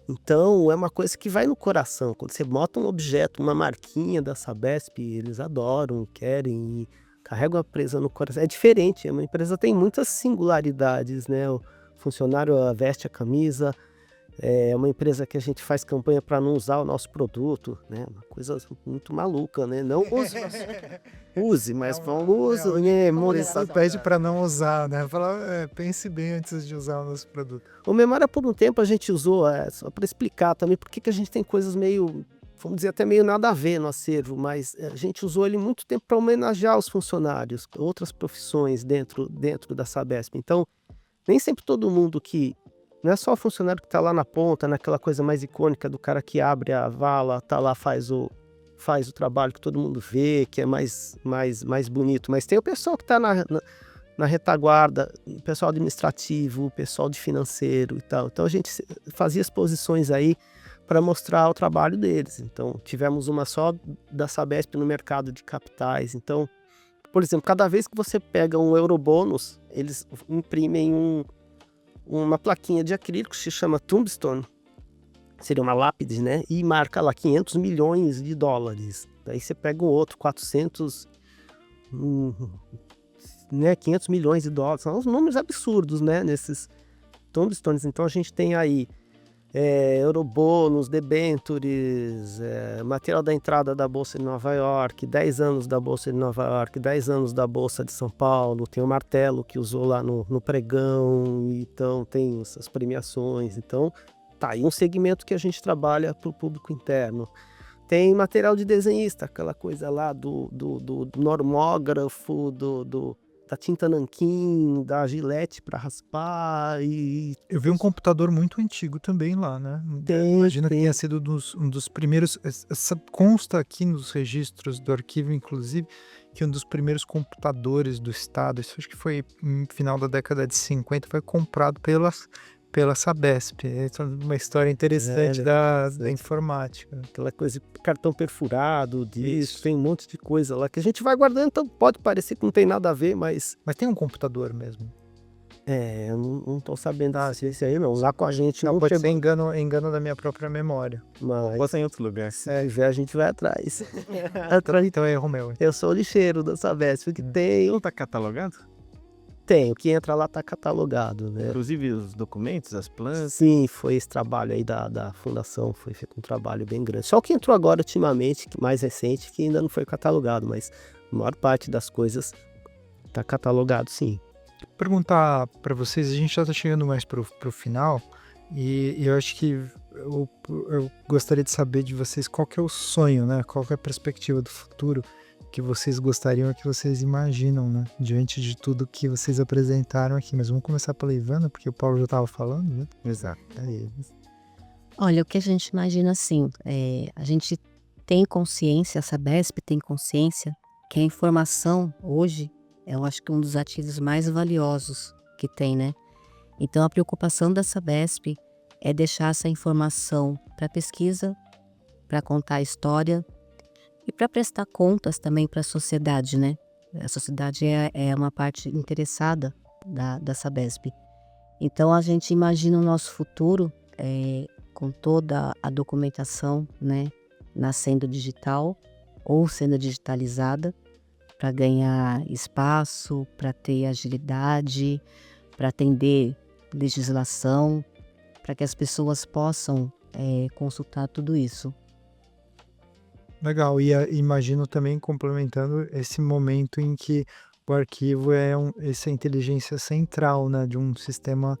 Então é uma coisa que vai no coração. Quando você bota um objeto, uma marquinha da Sabesp, eles adoram, querem e carregam a empresa no coração. É diferente, uma empresa tem muitas singularidades, né? O funcionário veste a camisa, é uma empresa que a gente faz campanha para não usar o nosso produto, né? Uma coisa muito maluca, né? Não use, mas não use, né? Você pede para não usar, né? Fala, pense bem antes de usar o nosso produto. O Memória por um tempo a gente usou, só para explicar também por que a gente tem coisas meio, vamos dizer, até meio nada a ver no acervo, mas a gente usou ele muito tempo para homenagear os funcionários, outras profissões dentro da Sabesp. Então, nem sempre todo mundo que... Não é só o funcionário que está lá na ponta, naquela coisa mais icônica do cara que abre a vala, tá lá, faz o trabalho que todo mundo vê, que é mais bonito. Mas tem o pessoal que está na retaguarda, o pessoal administrativo, o pessoal de financeiro e tal. Então a gente fazia exposições aí para mostrar o trabalho deles. Então tivemos uma só da Sabesp no mercado de capitais. Então, por exemplo, cada vez que você pega um Eurobônus, eles imprimem uma plaquinha de acrílico que se chama Tombstone, seria uma lápide, né? E marca lá 500 milhões de dólares. Daí você pega um outro, 400, né? 500 milhões de dólares. São uns números absurdos, né? Nesses Tombstones. Então a gente tem aí Eurobônus, debentures, material da entrada da Bolsa de Nova York, 10 anos da Bolsa de Nova York, 10 anos da Bolsa de São Paulo, tem o martelo que usou lá no pregão, então tem essas premiações, então tá aí um segmento que a gente trabalha para o público interno. Tem material de desenhista, aquela coisa lá do normógrafo, da tinta nanquim, da gilete para raspar e... Eu vi um computador muito antigo também lá, né? Imagino que tenha sido um dos primeiros... Consta aqui nos registros do arquivo, inclusive, que um dos primeiros computadores do Estado, isso acho que foi no final da década de 50, foi comprado pela Sabesp. É uma história interessante da informática. Aquela coisa, cartão perfurado, disco, tem um monte de coisa lá que a gente vai guardando, então pode parecer que não tem nada a ver, mas... Mas tem um computador mesmo. Eu não tô sabendo se esse aí, não. Lá com a gente não pode ser engano da minha própria memória. Mas... Bota em outro lugar. A gente vai atrás. Então é erro meu. Eu sou o lixeiro da Sabesp, que tem... Não tá catalogado? Tem, o que entra lá tá catalogado, né? Inclusive os documentos, as plantas. Sim, foi esse trabalho aí da fundação, foi feito um trabalho bem grande. Só o que entrou agora ultimamente, mais recente, que ainda não foi catalogado, mas a maior parte das coisas tá catalogado, sim. Perguntar para vocês, a gente já tá chegando mais pro final, e eu acho que eu gostaria de saber de vocês qual que é o sonho, né? Qual que é a perspectiva do futuro que vocês gostariam, que vocês imaginam, né? Diante de tudo que vocês apresentaram aqui. Mas vamos começar pela Ivana, porque o Paulo já estava falando, né? Exato. Aí, Olha, o que a gente imagina assim, a gente tem consciência, a Sabesp tem consciência que a informação hoje eu acho que um dos ativos mais valiosos que tem, né? Então a preocupação da Sabesp é deixar essa informação para pesquisa, para contar a história e para prestar contas também para a sociedade, né? A sociedade é uma parte interessada da Sabesp. Então a gente imagina o nosso futuro com toda a documentação, né, nascendo digital ou sendo digitalizada para ganhar espaço, para ter agilidade, para atender legislação, para que as pessoas possam consultar tudo isso. legal, e imagino também complementando esse momento em que o arquivo é essa inteligência central, né, de um sistema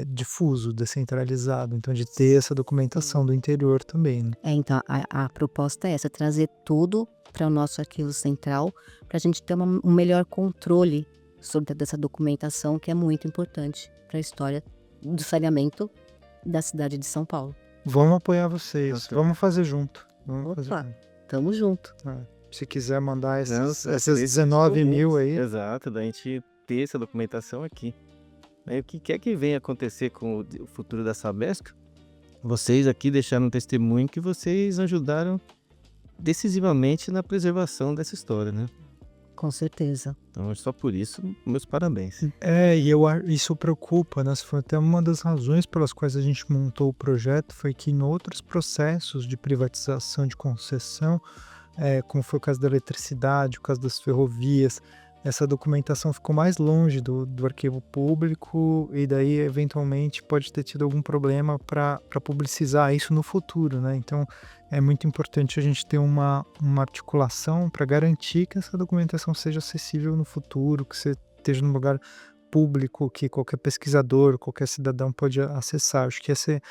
difuso, descentralizado, então de ter essa documentação do interior também, né? Então, a proposta é essa, trazer tudo para o nosso arquivo central, para a gente ter um melhor controle sobre dessa documentação, que é muito importante para a história do saneamento da cidade de São Paulo. Vamos apoiar vocês, Nossa. vamos fazer junto. Vamos fazer Opa, junto. tamo junto. Se quiser mandar Não, essas esses 19 mil aí, Exato, da gente ter essa documentação aqui. Aí, o que quer que venha acontecer com o futuro da Sabesp, vocês aqui deixaram um testemunho que vocês ajudaram decisivamente na preservação dessa história, né? Com certeza. Então, só por isso, meus parabéns. isso preocupa, né? Foi até uma das razões pelas quais a gente montou o projeto, foi que em outros processos de privatização, de concessão, como foi o caso da eletricidade, o caso das ferrovias, essa documentação ficou mais longe do arquivo público e daí, eventualmente, pode ter tido algum problema para publicizar isso no futuro, né? Então, é muito importante a gente ter uma articulação para garantir que essa documentação seja acessível no futuro, que você esteja num lugar público, que qualquer pesquisador, qualquer cidadão pode acessar. Acho que esse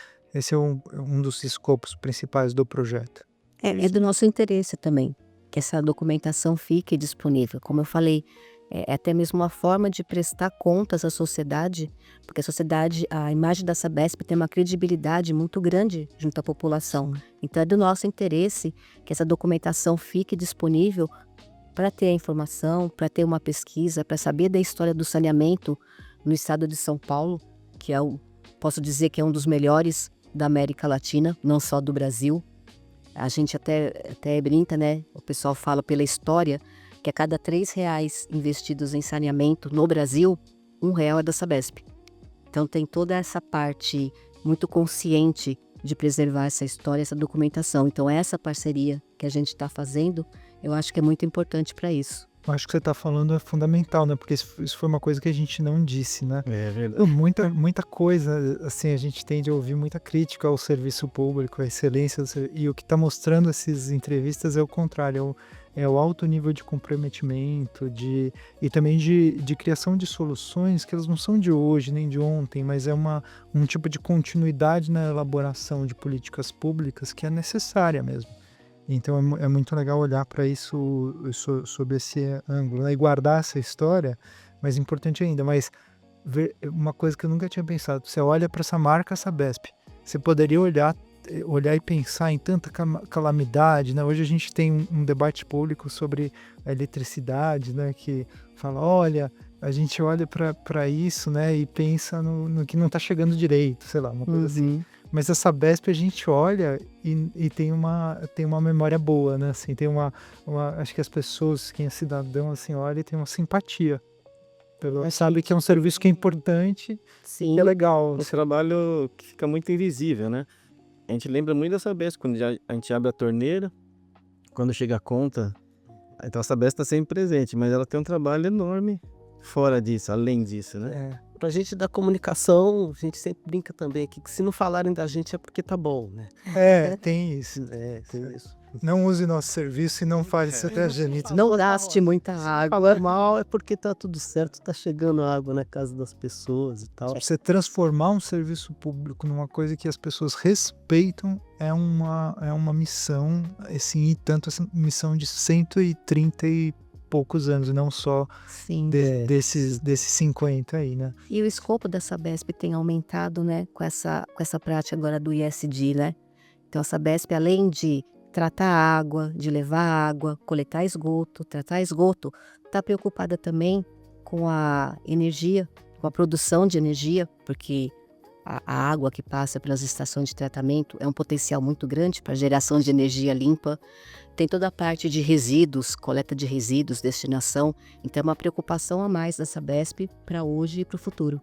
é um dos escopos principais do projeto. É do nosso interesse também que essa documentação fique disponível. Como eu falei, é até mesmo uma forma de prestar contas à sociedade, porque a imagem da Sabesp tem uma credibilidade muito grande junto à população. Então é do nosso interesse que essa documentação fique disponível para ter a informação, para ter uma pesquisa, para saber da história do saneamento no estado de São Paulo, que posso dizer que é um dos melhores da América Latina, não só do Brasil. A gente até brinca, né? O pessoal fala pela história que a cada R$3 investidos em saneamento no Brasil, R$1 é da Sabesp. Então tem toda essa parte muito consciente de preservar essa história, essa documentação. Então essa parceria que a gente está fazendo, eu acho que é muito importante para isso. Eu acho que você está falando é fundamental, né? Porque isso foi uma coisa que a gente não disse, né? É verdade. Muita coisa, assim, a gente tende a ouvir muita crítica ao serviço público, à excelência do serviço, e o que está mostrando essas entrevistas é o contrário, é o alto nível de comprometimento e também de criação de soluções que elas não são de hoje nem de ontem, mas é um tipo de continuidade na elaboração de políticas públicas que é necessária mesmo. Então é muito legal olhar para isso sob esse ângulo, né? E guardar essa história, mas importante ainda, mas ver uma coisa que eu nunca tinha pensado, você olha para essa marca Sabesp, você poderia olhar e pensar em tanta calamidade, né? Hoje a gente tem um debate público sobre a eletricidade, né? Que fala, olha, a gente olha para isso, né? E pensa no que não está chegando direito, sei lá, uma coisa assim. Mas a Sabesp a gente olha e tem uma memória boa, né? Assim, tem acho que as pessoas, quem é cidadão, assim, olha e tem uma simpatia. Sabe que é um serviço que é importante, Sim. que é legal. Um trabalho que fica muito invisível, né? A gente lembra muito da Sabesp, quando a gente abre a torneira, quando chega a conta, então a Sabesp está sempre presente, mas ela tem um trabalho enorme fora disso, além disso, né? Pra gente da comunicação, a gente sempre brinca também aqui que se não falarem da gente é porque tá bom, né? Tem isso. Tem isso. Não use nosso serviço e não fale isso até a gente. Não gaste muita água. Falar mal é porque tá tudo certo, tá chegando água na casa das pessoas e tal. Você transformar um serviço público numa coisa que as pessoas respeitam é uma missão, assim, e tanto essa missão de 130 e poucos anos, não só Sim. desses 50 aí, né? E o escopo da Sabesp tem aumentado, né, com essa prática agora do ISD, né? Então a Sabesp, além de tratar água, de levar água, coletar esgoto, tratar esgoto, está preocupada também com a energia, com a produção de energia, porque a água que passa pelas estações de tratamento é um potencial muito grande para geração de energia limpa. Tem toda a parte de resíduos, coleta de resíduos, destinação. Então é uma preocupação a mais da Sabesp para hoje e para o futuro.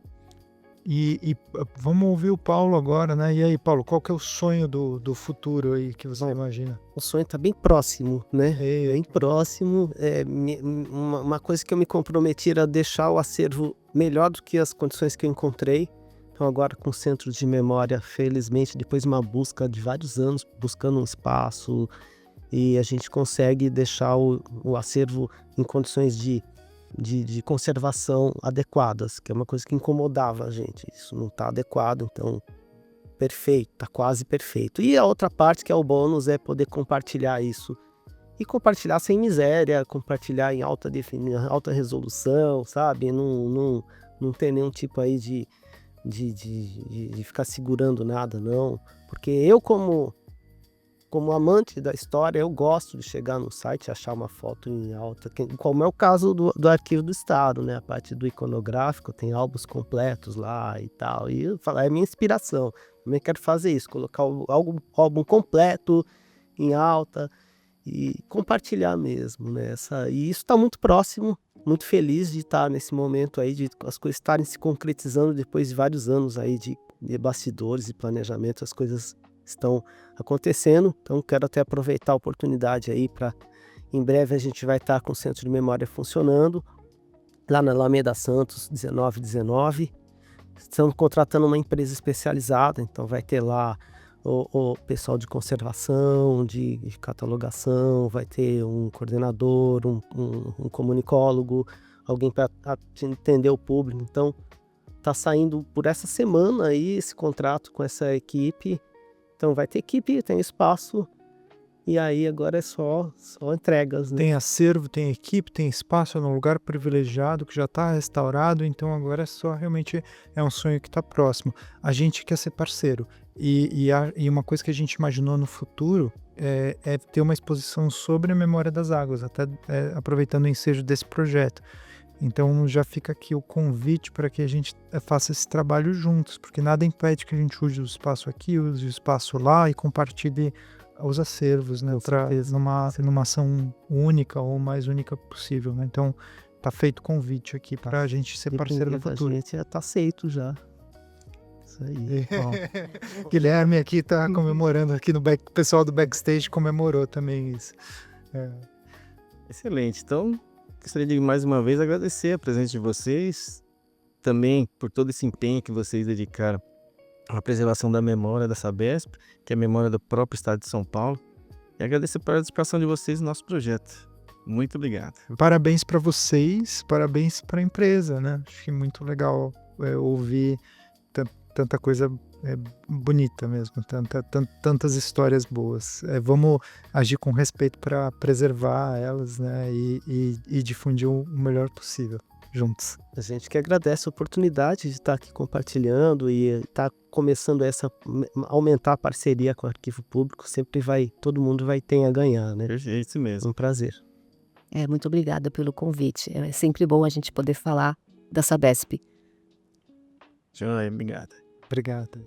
E vamos ouvir o Paulo agora, né? E aí, Paulo, qual que é o sonho do futuro aí que você imagina? O sonho está bem próximo, né? Ei, Bem próximo. Uma coisa que eu me comprometi era deixar o acervo melhor do que as condições que eu encontrei. Então agora com o Centro de Memória, felizmente, depois de uma busca de vários anos, buscando um espaço, e a gente consegue deixar o acervo em condições de conservação adequadas, que é uma coisa que incomodava a gente. Isso não está adequado, então perfeito, está quase perfeito. E a outra parte, que é o bônus, é poder compartilhar isso. E compartilhar sem miséria, compartilhar em alta resolução, sabe? Não ter nenhum tipo aí de ficar segurando nada, não. Porque eu, como amante da história, eu gosto de chegar no site e achar uma foto em alta, como é o caso do Arquivo do Estado, né? A parte do iconográfico, tem álbuns completos lá e tal. E eu falo, é a minha inspiração. Também quero fazer isso, colocar o álbum completo em alta e compartilhar mesmo, né? E isso está muito próximo, muito feliz de estar nesse momento aí, de as coisas estarem se concretizando depois de vários anos aí de bastidores e planejamento, as coisas estão acontecendo. Então quero até aproveitar a oportunidade aí para, em breve a gente vai estar com o Centro de Memória funcionando lá na Alameda Santos 1919. Estamos contratando uma empresa especializada, então vai ter lá o pessoal de conservação, de catalogação, vai ter um coordenador, um comunicólogo, alguém para entender o público. Então está saindo por essa semana aí esse contrato com essa equipe. Então vai ter equipe, tem espaço, e aí agora é só entregas, né? Tem acervo, tem equipe, tem espaço, é num lugar privilegiado que já está restaurado, então agora é só realmente é um sonho que está próximo. A gente quer ser parceiro e uma coisa que a gente imaginou no futuro é ter uma exposição sobre a memória das águas, até aproveitando o ensejo desse projeto. Então já fica aqui o convite para que a gente faça esse trabalho juntos, porque nada impede que a gente use o espaço aqui, use o espaço lá e compartilhe os acervos, né, numa ação única ou mais única possível, né? Então tá feito o convite aqui para a gente ser parceiro do futuro. A gente já tá aceito já. Isso aí. Ó, Guilherme aqui tá comemorando, aqui no o pessoal do backstage comemorou também isso. Excelente. Então, gostaria de mais uma vez agradecer a presença de vocês, também por todo esse empenho que vocês dedicaram à preservação da memória da Sabesp, que é a memória do próprio Estado de São Paulo, e agradecer pela participação de vocês no nosso projeto. Muito obrigado. Parabéns para vocês, parabéns para a empresa, né? Acho que muito legal ouvir tanta coisa bonita mesmo, tantas histórias boas. Vamos agir com respeito para preservar elas, né? E difundir o melhor possível juntos. A gente que agradece a oportunidade de estar aqui compartilhando e estar começando aumentar a parceria com o Arquivo Público. Todo mundo vai ter a ganhar, né? Perfeito, isso mesmo. Um prazer. Muito obrigada pelo convite. É sempre bom a gente poder falar da Sabesp. Joia, obrigado. Obrigado.